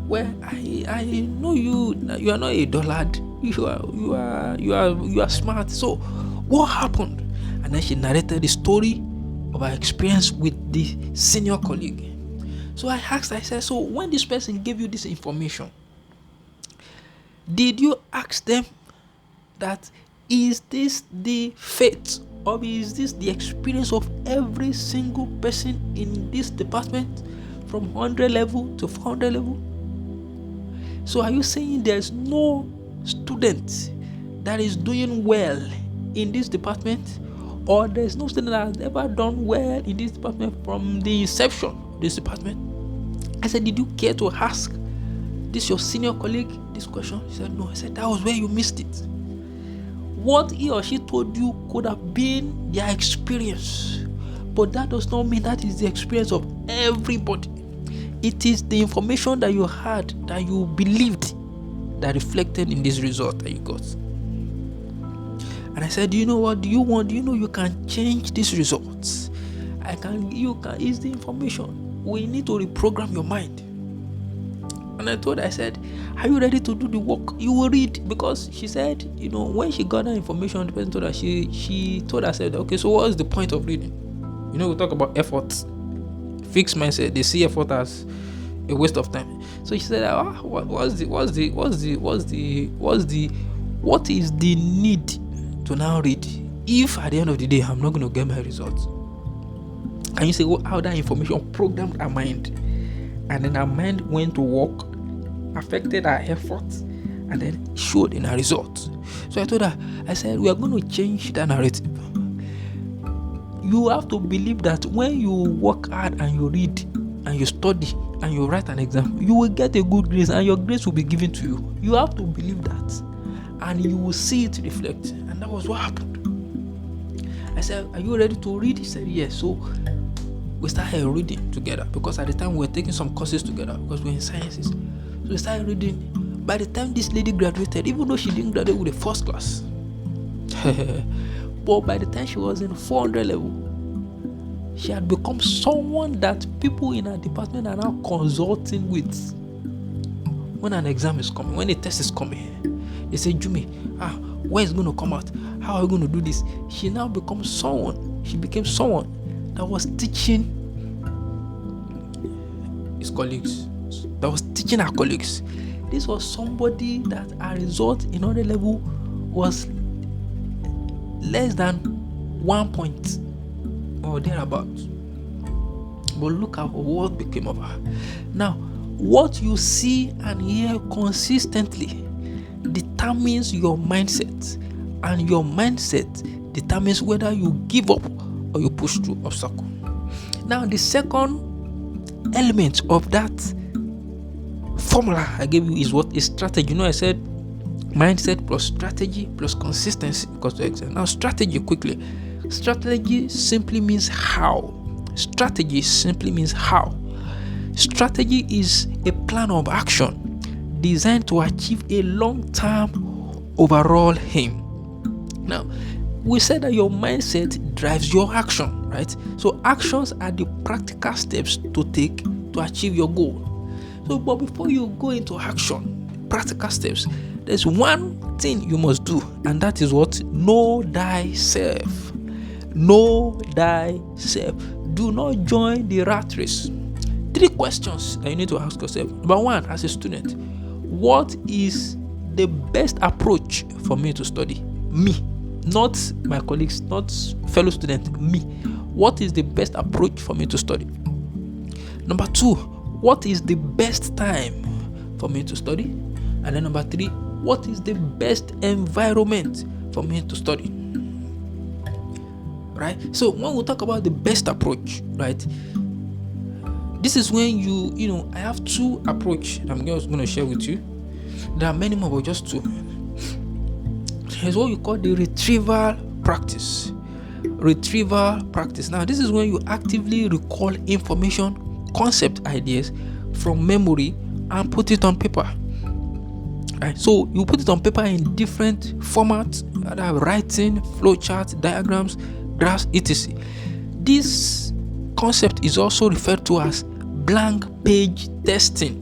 well, I know you are not a dullard. You are smart. So what happened? And then she narrated the story of her experience with the senior colleague. So I asked her, I said, so when this person gave you this information, did you ask them that is this the fate, or is this the experience of every single person in this department from 100 level to 400 level? So are you saying there's no student that is doing well in this department, or there's no student that has ever done well in this department from the inception of this department? I said, did you care to ask this your senior colleague this question? He said, no. I said, that was where you missed it. What he or she told you could have been their experience, but that does not mean that is the experience of everybody. It is the information that you had, that you believed, that reflected in this result that you got. And I said, do you know what? Do you know you can change these results? It's the information. We need to reprogram your mind. And I said, are you ready to do the work? You will read. Because she said, when she got that information, the person told her, she told herself, okay, so what's the point of reading? We talk about effort. Fixed mindset, they see effort as a waste of time. So she said, what is the need to now read if at the end of the day I'm not going to get my results? Can you say how that information programmed our mind, and then our mind went to work, affected our efforts, and then showed in our results? So I told her, I said, we are going to change that narrative. You have to believe that when you work hard and you read and you study and you write an exam, you will get a good grade and your grades will be given to you. You have to believe that, and you will see it reflect. And that was what happened. I said, are you ready to read? He said, yes. So we started reading together, because at the time we were taking some courses together because we were in sciences. So we started reading. By the time this lady graduated, even though she didn't graduate with a first class, but by the time she was in 400 level, she had become someone that people in her department are now consulting with. When an exam is coming, when a test is coming, they say, Jumi, when is going to come out? How are we going to do this? She now becomes someone. She became someone that was teaching his colleagues, that was teaching her colleagues. This was somebody that her result in 100 level was less than 1 point or thereabouts. But look at what became of her. Now, what you see and hear consistently determines your mindset, and your mindset determines whether you give up or you push through obstacle. Now, the second element of that formula I gave you is what is strategy. I said mindset plus strategy plus consistency equals to excellence. Now, strategy quickly. Strategy simply means how. Strategy simply means how. Strategy is a plan of action designed to achieve a long-term overall aim. Now, we said that your mindset drives your action, right? So actions are the practical steps to take to achieve your goal. So, but before you go into action, practical steps, there's one thing you must do, and that is what? Know thyself. Know thyself. Do not join the rat race. 3 questions that you need to ask yourself. Number 1, as a student, what is the best approach for me to study? Me, not my colleagues, not fellow students. Me. What is the best approach for me to study? Number 2, what is the best time for me to study? And then number 3, what is the best environment for me to study? Right? So when we talk about the best approach, right, This is when I have two approach I'm just going to share with you. There are many more, but just two. Here's what you call the retrieval practice. Now, this is when you actively recall information, concept, ideas from memory and put it on paper. Right? So you put it on paper in different formats, writing, flowcharts, diagrams, graphs, etc. This concept is also referred to as blank page testing,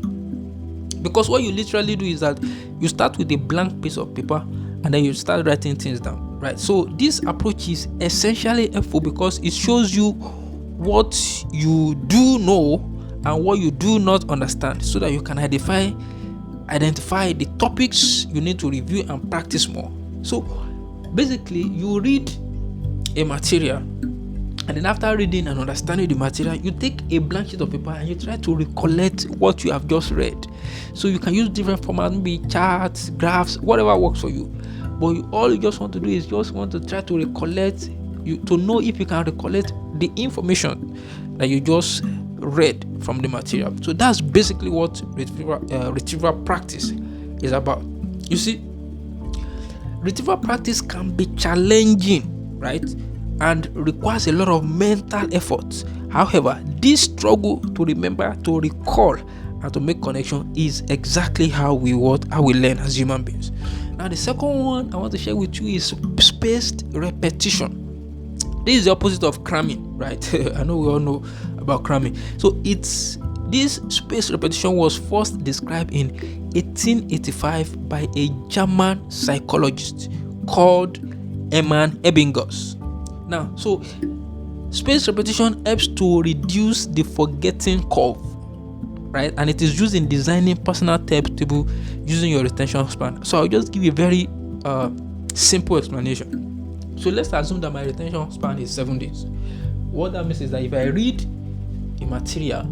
because what you literally do is that you start with a blank piece of paper and then you start writing things down, right? So this approach is essentially helpful because it shows you what you do know and what you do not understand, so that you can identify the topics you need to review and practice more. So basically, you read a material, and then after reading and understanding the material, you take a blank sheet of paper and you try to recollect what you have just read. So you can use different formats, maybe charts, graphs, whatever works for you. But all you just want to do is just want to try to recollect, to know if you can recollect the information that you just read from the material. So that's basically what retrieval practice is about. You see, retrieval practice can be challenging, right? And requires a lot of mental effort. However, this struggle to remember, to recall, and to make connection is exactly how we learn as human beings. Now, the second one I want to share with you is spaced repetition. This is the opposite of cramming, right? I know we all know about cramming. So this spaced repetition was first described in 1885 by a German psychologist called Hermann Ebbinghaus. Now, so spaced repetition helps to reduce the forgetting curve, right? And it is used in designing personal timetable using your retention span. So I'll just give you a very simple explanation. So let's assume that my retention span is 7 days. What that means is that if I read a material,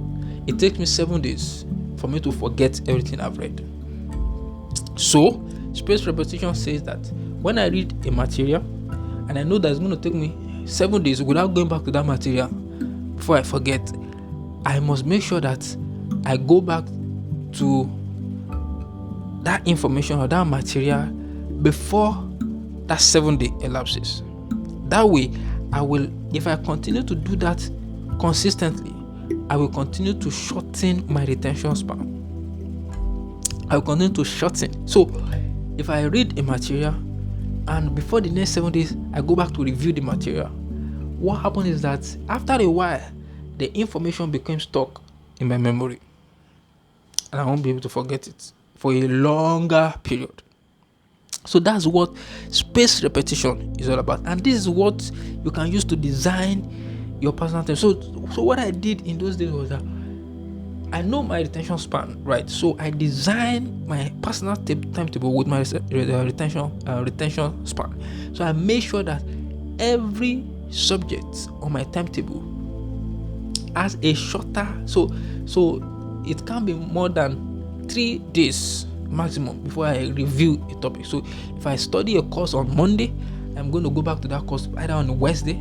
it takes me 7 days for me to forget everything I've read. So spaced repetition says that when I read a material and I know that it's going to take me 7 days without going back to that material before I forget, I must make sure that I go back to that information or that material before that 7 day elapses. That way, if I continue to do that consistently, I will continue to shorten my retention span. I will continue to shorten. So if I read a material and before the next 7 days I go back to review the material, what happens is that after a while the information becomes stuck in my memory and I won't be able to forget it for a longer period. So that's what spaced repetition is all about, and this is what you can use to design your personal time. So what I did in those days was that I know my retention span, right? So I designed my personal timetable with my retention span. So I made sure that every subject on my timetable has a shorter, so it can be more than 3 days maximum before I review a topic. So if I study a course on Monday, I'm going to go back to that course either on the Wednesday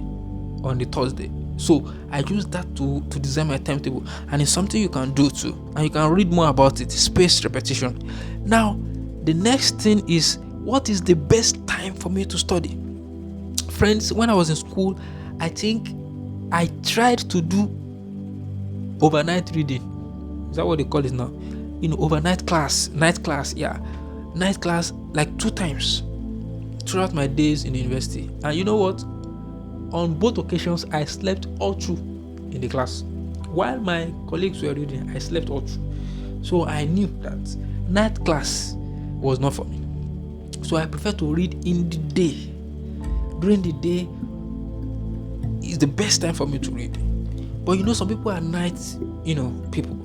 or on the Thursday. So I use that to design my timetable, and it's something you can do too, and you can read more about it. Spaced repetition. Now, the next thing is, what is the best time for me to study? Friends, when I was in school, I think I tried to do overnight reading. Is that what they call it now? Overnight class, night class like 2 times throughout my days in the university. And you know what? On both occasions, I slept all through in the class. While my colleagues were reading, I slept all through. So I knew that night class was not for me. So I prefer to read in the day. During the day is the best time for me to read. But some people are night, people.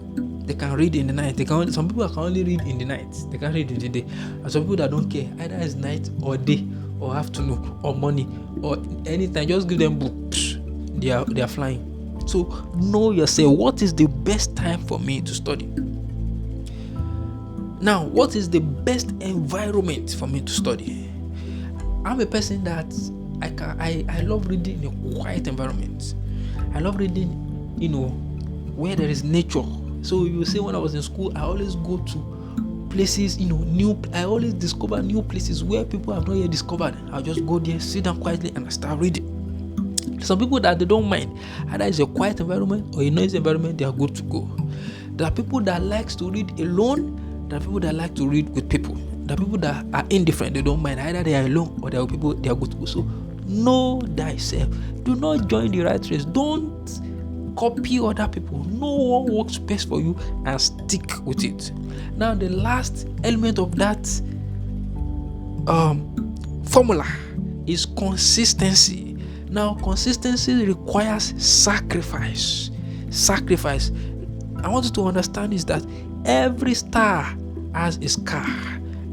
They can read in the night. Some people can only read in the night. They can read in the day. And some people that don't care, either it's night or day or afternoon or morning or anytime. Just give them books. They are flying. So know yourself. What is the best time for me to study? Now, what is the best environment for me to study? I'm a person that I love reading in a quiet environment. I love reading, where there is nature. So you say when I was in school, I always go to places, I always discover new places where people have not yet discovered. I'll just go there, sit down quietly, and I start reading. Some people that they don't mind, either it's a quiet environment or a noisy environment, they are good to go. There are people that likes to read alone. There are people that like to read with people. There are people that are indifferent, they don't mind, either they are alone or there are people they are good to go. So know thyself. Do not join the rat race. Don't copy other people. Know what works best for you and stick with it. Now the last element of that formula is consistency. Now consistency requires sacrifice. I want you to understand is that every star has a scar,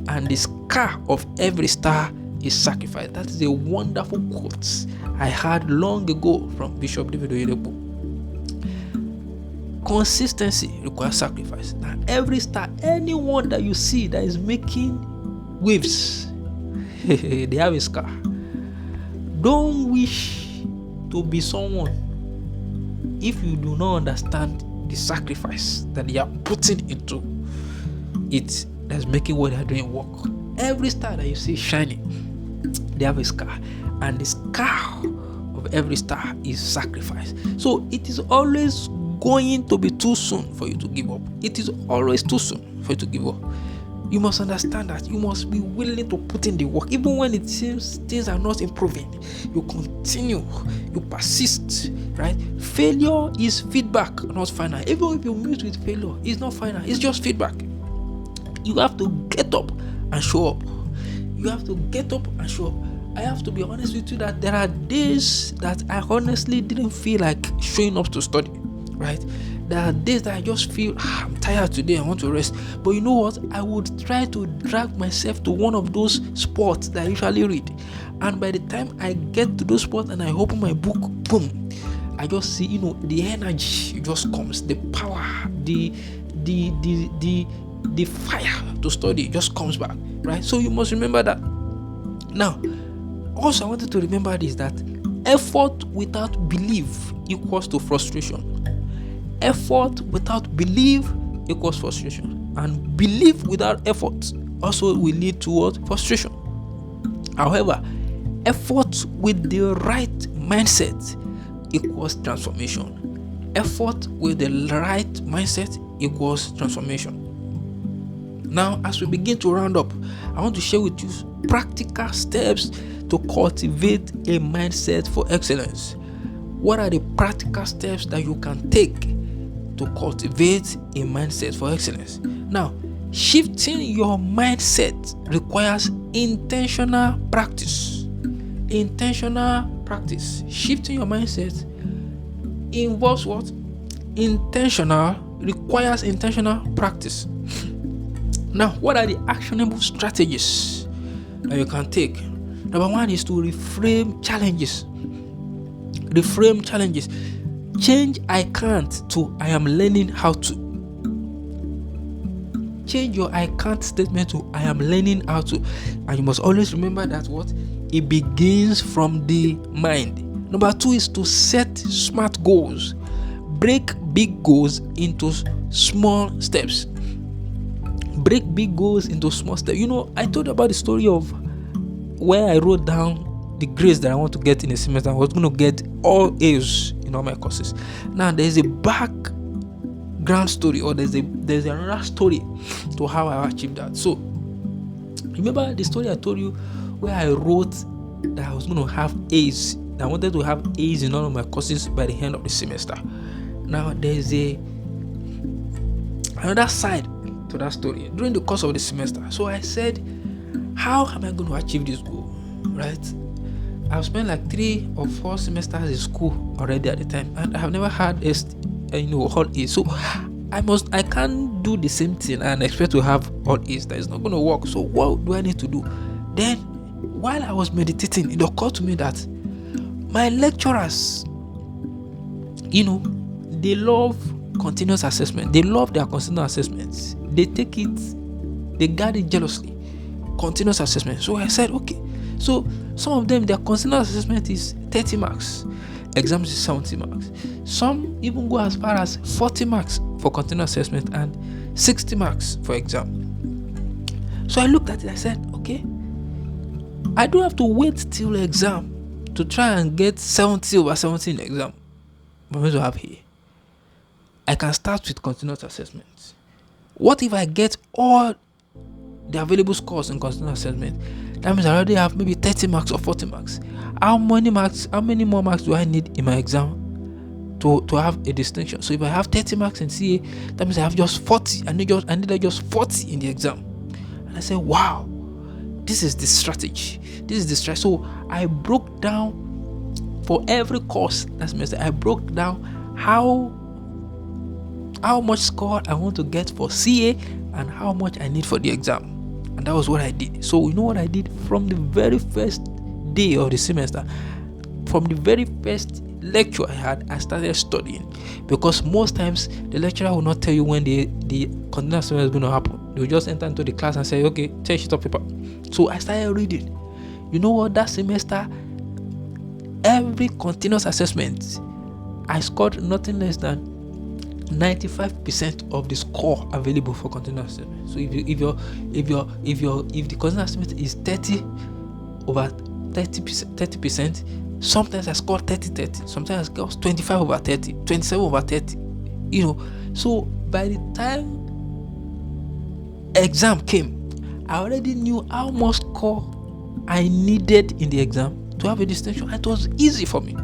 and the scar of every star is sacrifice. That is a wonderful quote I heard long ago from Bishop David Oyedepo. Consistency requires sacrifice. Now every star, anyone that you see that is making waves, they have a scar. Don't wish to be someone if you do not understand the sacrifice that they are putting into it that's making what they are doing work. Every star that you see shining, they have a scar, and the scar of every star is sacrifice. So it is always going to be too soon for you to give up. It is always too soon for you to give up. You must understand that. You must be willing to put in the work. Even when it seems things are not improving, you continue, you persist, right? Failure is feedback, not final. Even if you meet with failure, it's not final, it's just feedback. You have to get up and show up. I have to be honest with you that there are days that I honestly didn't feel like showing up to study, right? There are days that I just feel I'm tired today, I want to rest. But you know what? I would try to drag myself to one of those sports that I usually read. And by the time I get to those spots and I open my book, boom, I just see, the energy just comes, the power, the fire to study just comes back, right? So you must remember that. Now, also I wanted to remember this, that effort without belief equals to frustration. Effort without belief equals frustration, and belief without effort also will lead towards frustration. However, effort with the right mindset equals transformation. Effort with the right mindset equals transformation. Now, as we begin to round up, I want to share with you practical steps to cultivate a mindset for excellence. What are the practical steps that you can take to cultivate a mindset for excellence? Now, shifting your mindset requires intentional practice. Shifting your mindset involves what? Requires intentional practice. Now, what are the actionable strategies that you can take? Number one is to reframe challenges. Change I can't to I am learning how to. Change your I can't statement to I am learning how to. And you must always remember that what? It begins from the mind. Number two is to set smart goals. Break big goals into small steps. I told you about the story of where I wrote down the grades that I want to get in a semester. I was going to get all A's in all my courses. Now there's a background story, or there's another story to how I achieved that. So remember the story I told you where I wrote that I was going to have A's. I wanted to have A's in all of my courses by the end of the semester. Now there's another side to that story during the course of the semester. So I said, how am I going to achieve this goal, right? I've spent like 3 or 4 semesters in school already at the time, and I have never had all A's. So I can't do the same thing and expect to have all A's. That is not going to work. So what do I need to do? Then while I was meditating, it occurred to me that my lecturers, they love continuous assessment. They love their continuous assessments. They take it, they guard it jealously. Continuous assessment. So I said, okay. So some of them, their continuous assessment is 30 marks. exams is 70 marks. Some even go as far as 40 marks for continuous assessment and 60 marks for exam. So I looked at it, I said, okay, I don't have to wait till exam to try and get 70 over 70 in the exam. I'm going to have here. I can start with continuous assessment. What if I get all the available scores in continuous assessment? That means I already have maybe 30 marks or 40 marks. How many more marks do I need in my exam to have a distinction? So if I have 30 marks in CA, that means I have just 40. I need just 40 in the exam. And I said, wow, this is the strategy. So I broke down for every course that semester. I broke down how much score I want to get for CA and how much I need for the exam. And that was what I did. So you know what I did from the very first day of the semester, from the very first lecture I had, I started studying, because most times the lecturer will not tell you when the continuous semester is going to happen. They will just enter into the class and say, okay, take sheet of paper. So I started reading. You know what? That semester, every continuous assessment, I scored nothing less than 95% of the score available for continuous assessment. So if the continuous assessment is 30 over 30%, sometimes I score 30, sometimes I score 25 over 30, 27 over 30. So by the time exam came, I already knew how much score I needed in the exam to have a distinction. It was easy for me.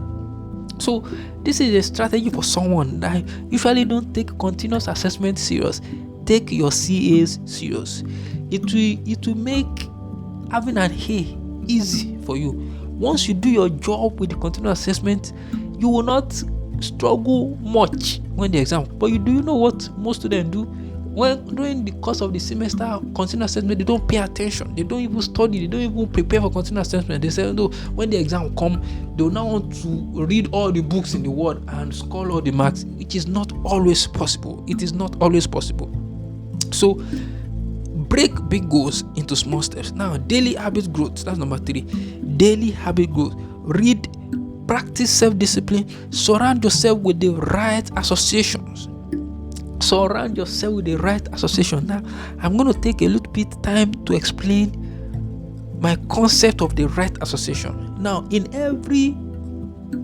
So this is a strategy for someone that usually don't take continuous assessment serious. Take your CAs serious. It will make having an A easy for you. Once you do your job with the continuous assessment, you will not struggle much when the exam. But you know what most students do? When during the course of the semester, continuous assessment, they don't pay attention. They don't even study. They don't even prepare for continuous assessment. They say, no, when the exam come, they will now want to read all the books in the world and score all the marks, which is not always possible. It is not always possible. So break big goals into small steps. Now, daily habit growth. That's number 3. Daily habit growth. Read, practice self-discipline. Surround yourself with the right associations. Surround yourself with the right association. Now, I'm going to take a little bit time to explain my concept of the right association. Now, in every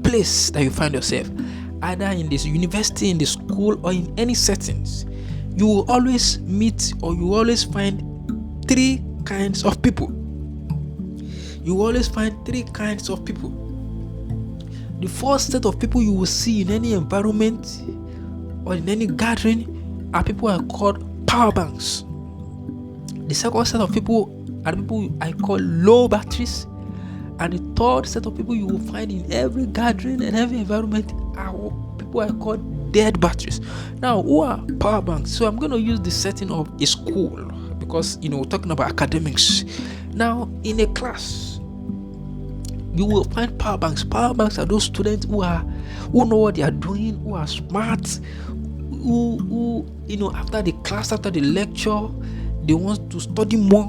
place that you find yourself, either in this university, in the school, or in any settings, you will always meet or you will always find 3 kinds of people. You will always find 3 kinds of people. The first set of people you will see in any environment or in any gathering are people I called power banks. The second set of people are people I call low batteries. And the third set of people you will find in every gathering and every environment are people I call dead batteries. Now, who are power banks? So I'm going to use the setting of a school because, we're talking about academics. Now, in a class, you will find power banks. Power banks are those students who know what they are doing, who are smart, who after the class, after the lecture, they want to study more.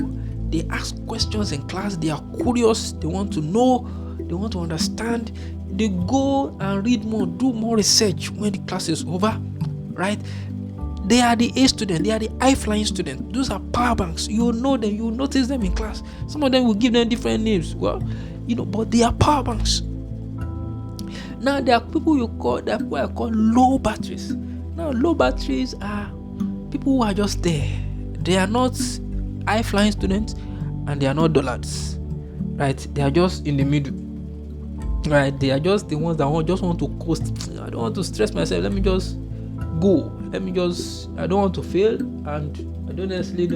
They ask questions in class. They are curious. They want to know. They want to understand. They go and read more, do more research when the class is over, right? They are the A student. They are the high-flying student. Those are power banks. You know them. You notice them in class. Some of them will give them different names. Well, but they are power banks. Now, there are people I call low batteries. Now, low batteries are people who are just there. They are not high-flying students and they are not dullards, right? They are just in the middle, right? They are just the ones that just want to coast. I don't want to stress myself. Let me just go. I don't want to fail, and I don't necessarily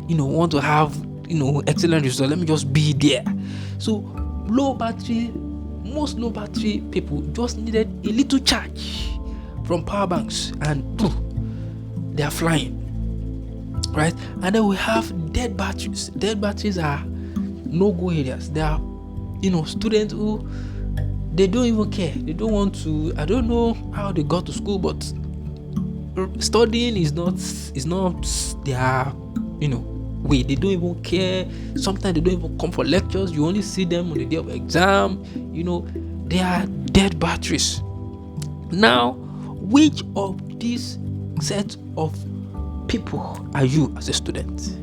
want to have excellent results. Let me just be there. So most low battery people just needed a little charge from power banks and they are flying, right? And then we have dead batteries. Dead batteries are no-go areas. They are students who they don't even care. They don't want to. I don't know how they got to school, but studying is not their way. They don't even care. Sometimes they don't even come for lectures. You only see them on the day of exam. They are dead batteries. Now, which of these sets of people are you as a student?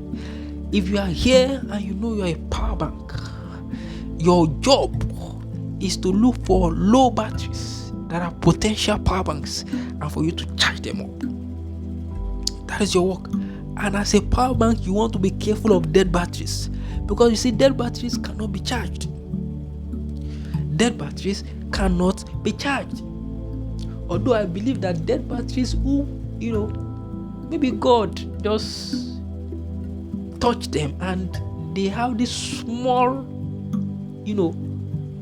If you are here and you know you are a power bank, your job is to look for low batteries that are potential power banks and for you to charge them up. That is your work. And as a power bank, you want to be careful of dead batteries, because you see, dead batteries cannot be charged. Dead batteries cannot be charged. Although I believe that dead batteries who, maybe God just touched them and they have this small,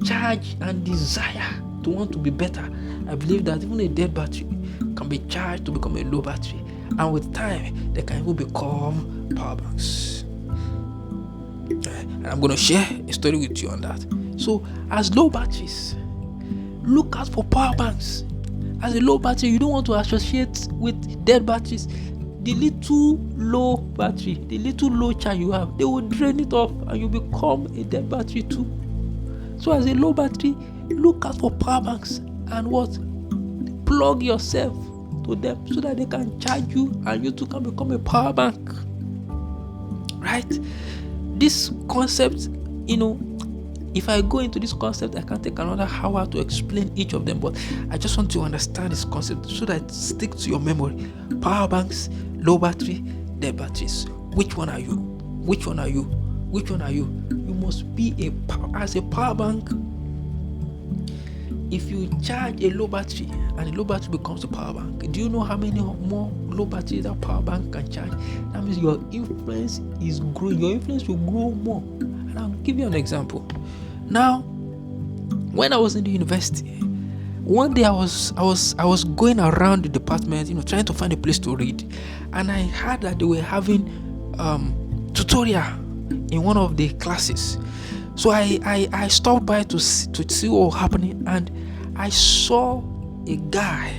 charge and desire to want to be better. I believe that even a dead battery can be charged to become a low battery, and with time they can even become power banks. And I'm going to share a story with you on that. So as low batteries, look out for power banks. As a low battery, you don't want to associate with dead batteries. The little low battery, the little low charge you have, they will drain it off and you become a dead battery too. So as a low battery, look out for power banks and plug yourself to them so that they can charge you and you too can become a power bank. Right? This concept, if I go into this concept, I can take another hour to explain each of them, but I just want to understand this concept so that it sticks to your memory. Power banks, low battery, dead batteries. Which one are you? Which one are you? Which one are you? You must be as a power bank. If you charge a low battery and the low battery becomes a power bank, do you know how many more low batteries that power bank can charge? That means your influence is growing. Your influence will grow more. And I'll give you an example. Now, when I was in the university, one day I was going around the department, trying to find a place to read, and I heard that they were having tutorial in one of the classes. So I stopped by to see what was happening, and I saw a guy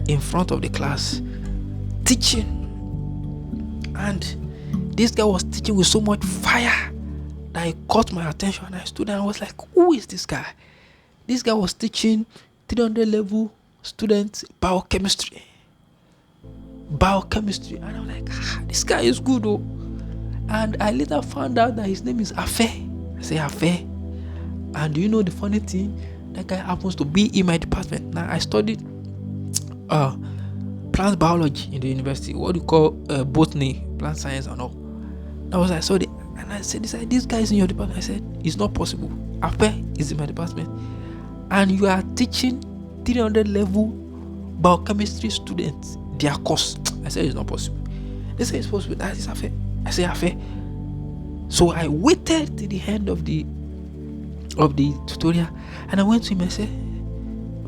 in front of the class teaching, and this guy was teaching with so much fire that it caught my attention, and I stood there and I was like, who is this guy? This guy was teaching 300 level students biochemistry, and I was like, this guy is good though. And I later found out that his name is Afe. I say Afe, and do you know the funny thing? That guy happens to be in my department. Now I studied plant biology in the university, what do you call botany, plant science and all. That was I saw it, and I said, this guy is in your department. I said, it's not possible. Afe is in my department, and you are teaching 300 level biochemistry students their course. I said, it's not possible. They said, it's possible. That is Afe. I say Afe. So I waited till the end of the tutorial, and I went to him and said,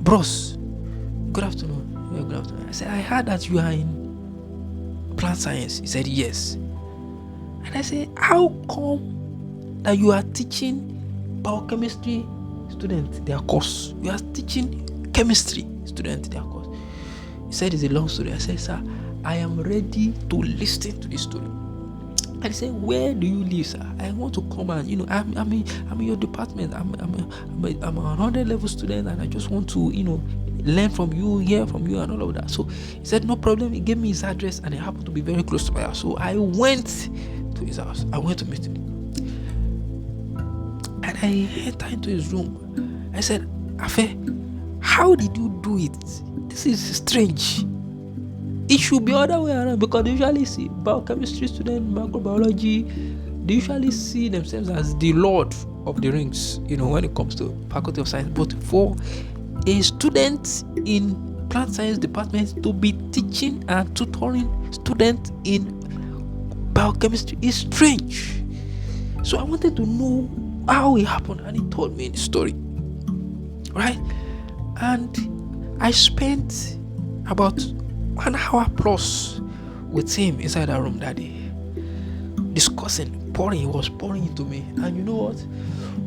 bros, good afternoon. Yeah, good afternoon. I said, I heard that you are in plant science. He said, yes. And I said, how come that you are teaching biochemistry students their course? You are teaching chemistry students their course. He said, it's a long story. I said, sir, I am ready to listen to this story. And he said, where do you live, sir? I want to come and, I'm in your department. I'm a 100 level student, and I just want to, learn from you, hear from you, and all of that. So he said, no problem. He gave me his address, and it happened to be very close to my house. So I went to his house. I went to meet him. And I entered into his room. I said, Afe, how did you do it? This is strange. It should be other way around, because they usually see biochemistry students, microbiology, they usually see themselves as the Lord of the Rings, when it comes to Faculty of Science. But for a student in plant science department to be teaching and tutoring students in biochemistry is strange. So I wanted to know how it happened, and he told me the story. Right? And I spent about 1 hour plus with him inside that room that day, discussing, he was pouring into me. And you know what?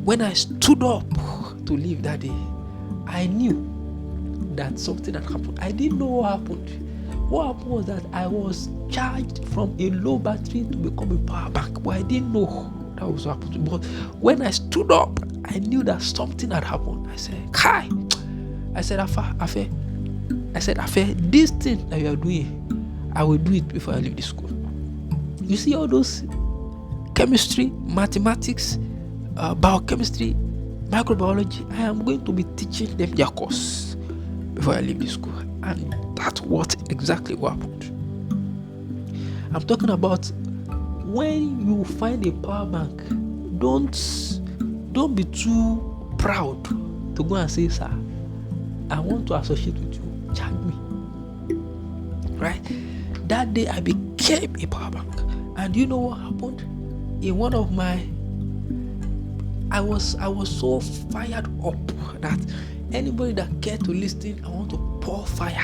When I stood up to leave that day, I knew that something had happened. I didn't know what happened. What happened was that I was charged from a low battery to become a power bank, but I didn't know that was what happened. But when I stood up, I knew that something had happened. I said, Kai. I said, Afe, this thing that you are doing, I will do it before I leave the school. You see all those chemistry, mathematics, biochemistry, microbiology, I am going to be teaching them their course before I leave the school. And that's what exactly what happened. I'm talking about when you find a power bank, don't be too proud to go and say, sir, I want to associate with you. Charge me. Right? That day I became a power bank. And you know what happened? In one of my I was so fired up that anybody that cared to listen, I want to pour fire.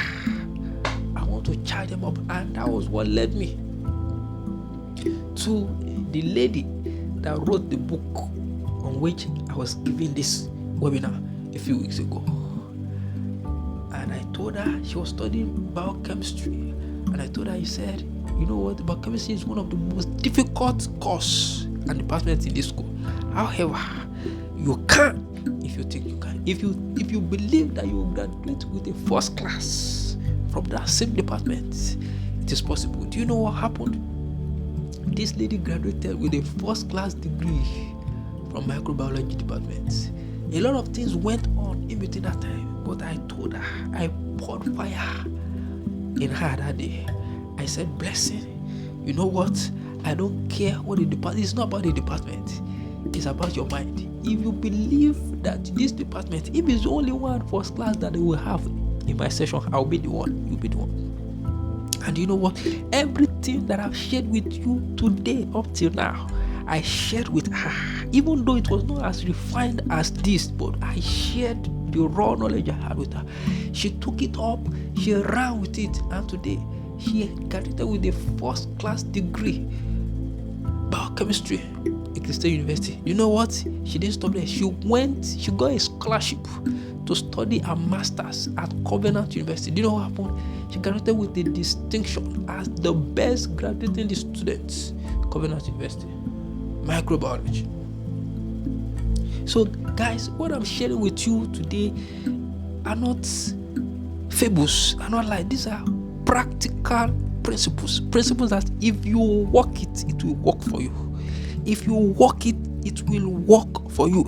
I want to charge them up. And that was what led me to the lady that wrote the book on which I was giving this webinar a few weeks ago. And I told her, she was studying biochemistry, and I told her, he said, you know what, biochemistry is one of the most difficult course and departments in this school. However, you can if you think you can. If you believe that you will graduate with a first class from that same department, it is possible. Do you know what happened? This lady graduated with a first class degree from microbiology department. A lot of things went on in between that time, but I told her, I poured fire in her that day. I said, blessing, you know what? I don't care what the department, it's not about the department, it's about your mind. If you believe that this department, if it's only one first class that they will have in my session, I'll be the one, you'll be the one. And you know what? Everything that I've shared with you today up till now, I shared with her. Even though it was not as refined as this, but I shared the raw knowledge I had with her. She took it up, she ran with it, and today she graduated with a first class degree, biochemistry, at State University. You know what? She didn't stop there. She got a scholarship to study a master's at Covenant University. Do you know what happened? She graduated with a distinction as the best graduating students, Covenant University, microbiology. So guys, what I'm sharing with you today are not fables, are not like, these are practical principles that if you work it, it will work for you. If you work it, it will work for you.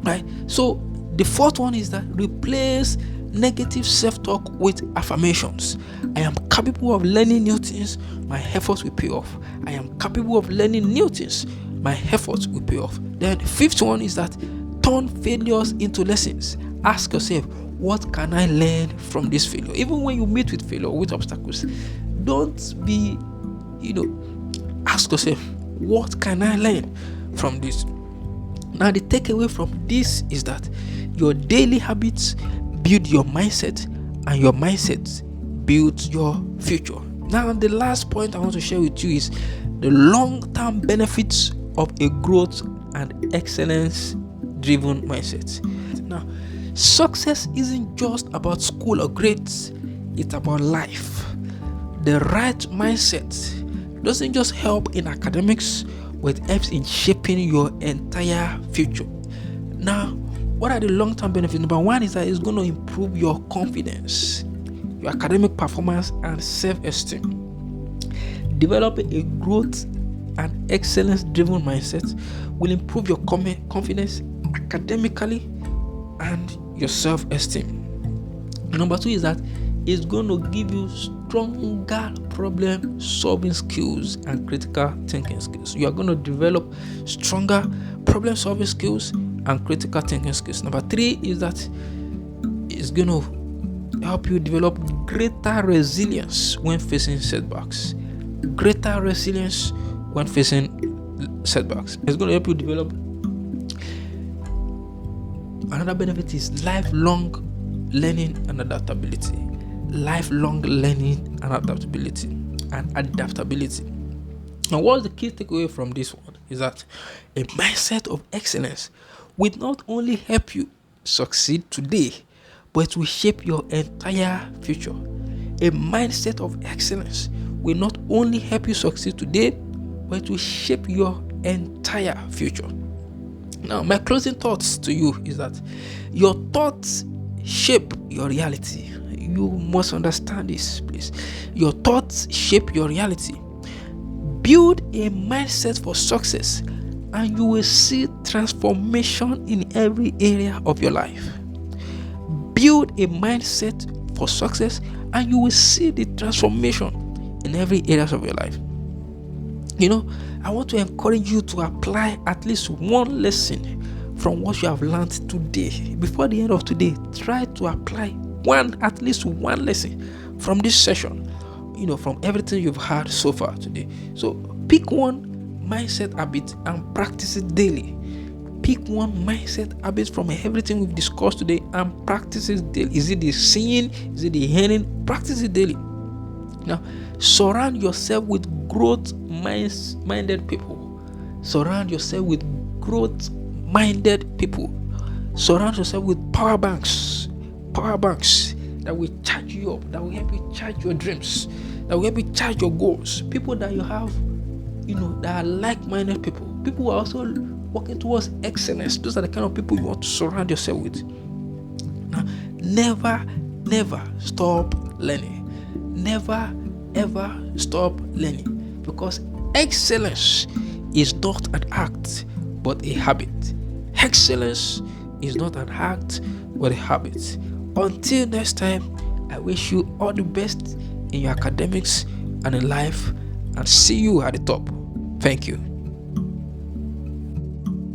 Right? So the fourth one is that replace negative self-talk with affirmations. I am capable of learning new things. My efforts will pay off. I am capable of learning new things. My efforts will pay off. Then the fifth one is that turn failures into lessons. Ask yourself, what can I learn from this failure? Even when you meet with failure, with obstacles, don't be, ask yourself, what can I learn from this? Now, the takeaway from this is that your daily habits build your mindset, and your mindset builds your future. Now, the last point I want to share with you is the long-term benefits of a growth and excellence-driven mindset. Now, success isn't just about school or grades, it's about life. The right mindset doesn't just help in academics, but it helps in shaping your entire future. Now, what are the long-term benefits? Number one is that it's going to improve your confidence, your academic performance, and self-esteem. Developing a growth and excellence-driven mindset will improve your confidence academically and your self-esteem. Number two is that it's going to give you stronger problem-solving skills and critical thinking skills. You are going to develop stronger problem-solving skills and critical thinking skills. Number three is that it's going to help you develop greater resilience when facing setbacks. Greater resilience when facing setbacks. It's going to help you develop. Another benefit is lifelong learning and adaptability. Lifelong learning and adaptability. Now, what's the key takeaway from this one is that a mindset of excellence will not only help you succeed today, but it will shape your entire future. A mindset of excellence will not only help you succeed today, but it will shape your entire future. Now, my closing thoughts to you is that your thoughts shape your reality. You must understand this, please. Your thoughts shape your reality. Build a mindset for success, and you will see transformation in every area of your life. Build a mindset for success, and you will see the transformation in every area of your life. I want to encourage you to apply at least one lesson from what you have learned today. Before the end of today, try to apply at least one lesson from this session, from everything you've heard so far today. So pick one mindset habit and practice it daily. Pick one mindset habit from everything we've discussed today and practice it daily. Is it the seeing? Is it the hearing? Practice it daily. Now, surround yourself with growth-minded people. Surround yourself with growth-minded people. Surround yourself with power banks that will charge you up, that will help you charge your dreams, that will help you charge your goals. People that you have, that are like-minded people. People who are also working towards excellence. Those are the kind of people you want to surround yourself with. Now, never stop learning. Never ever stop learning, because excellence is not an act but a habit. Excellence is not an act but a habit. Until next time, I wish you all the best in your academics and in life, and see you at the top. Thank you.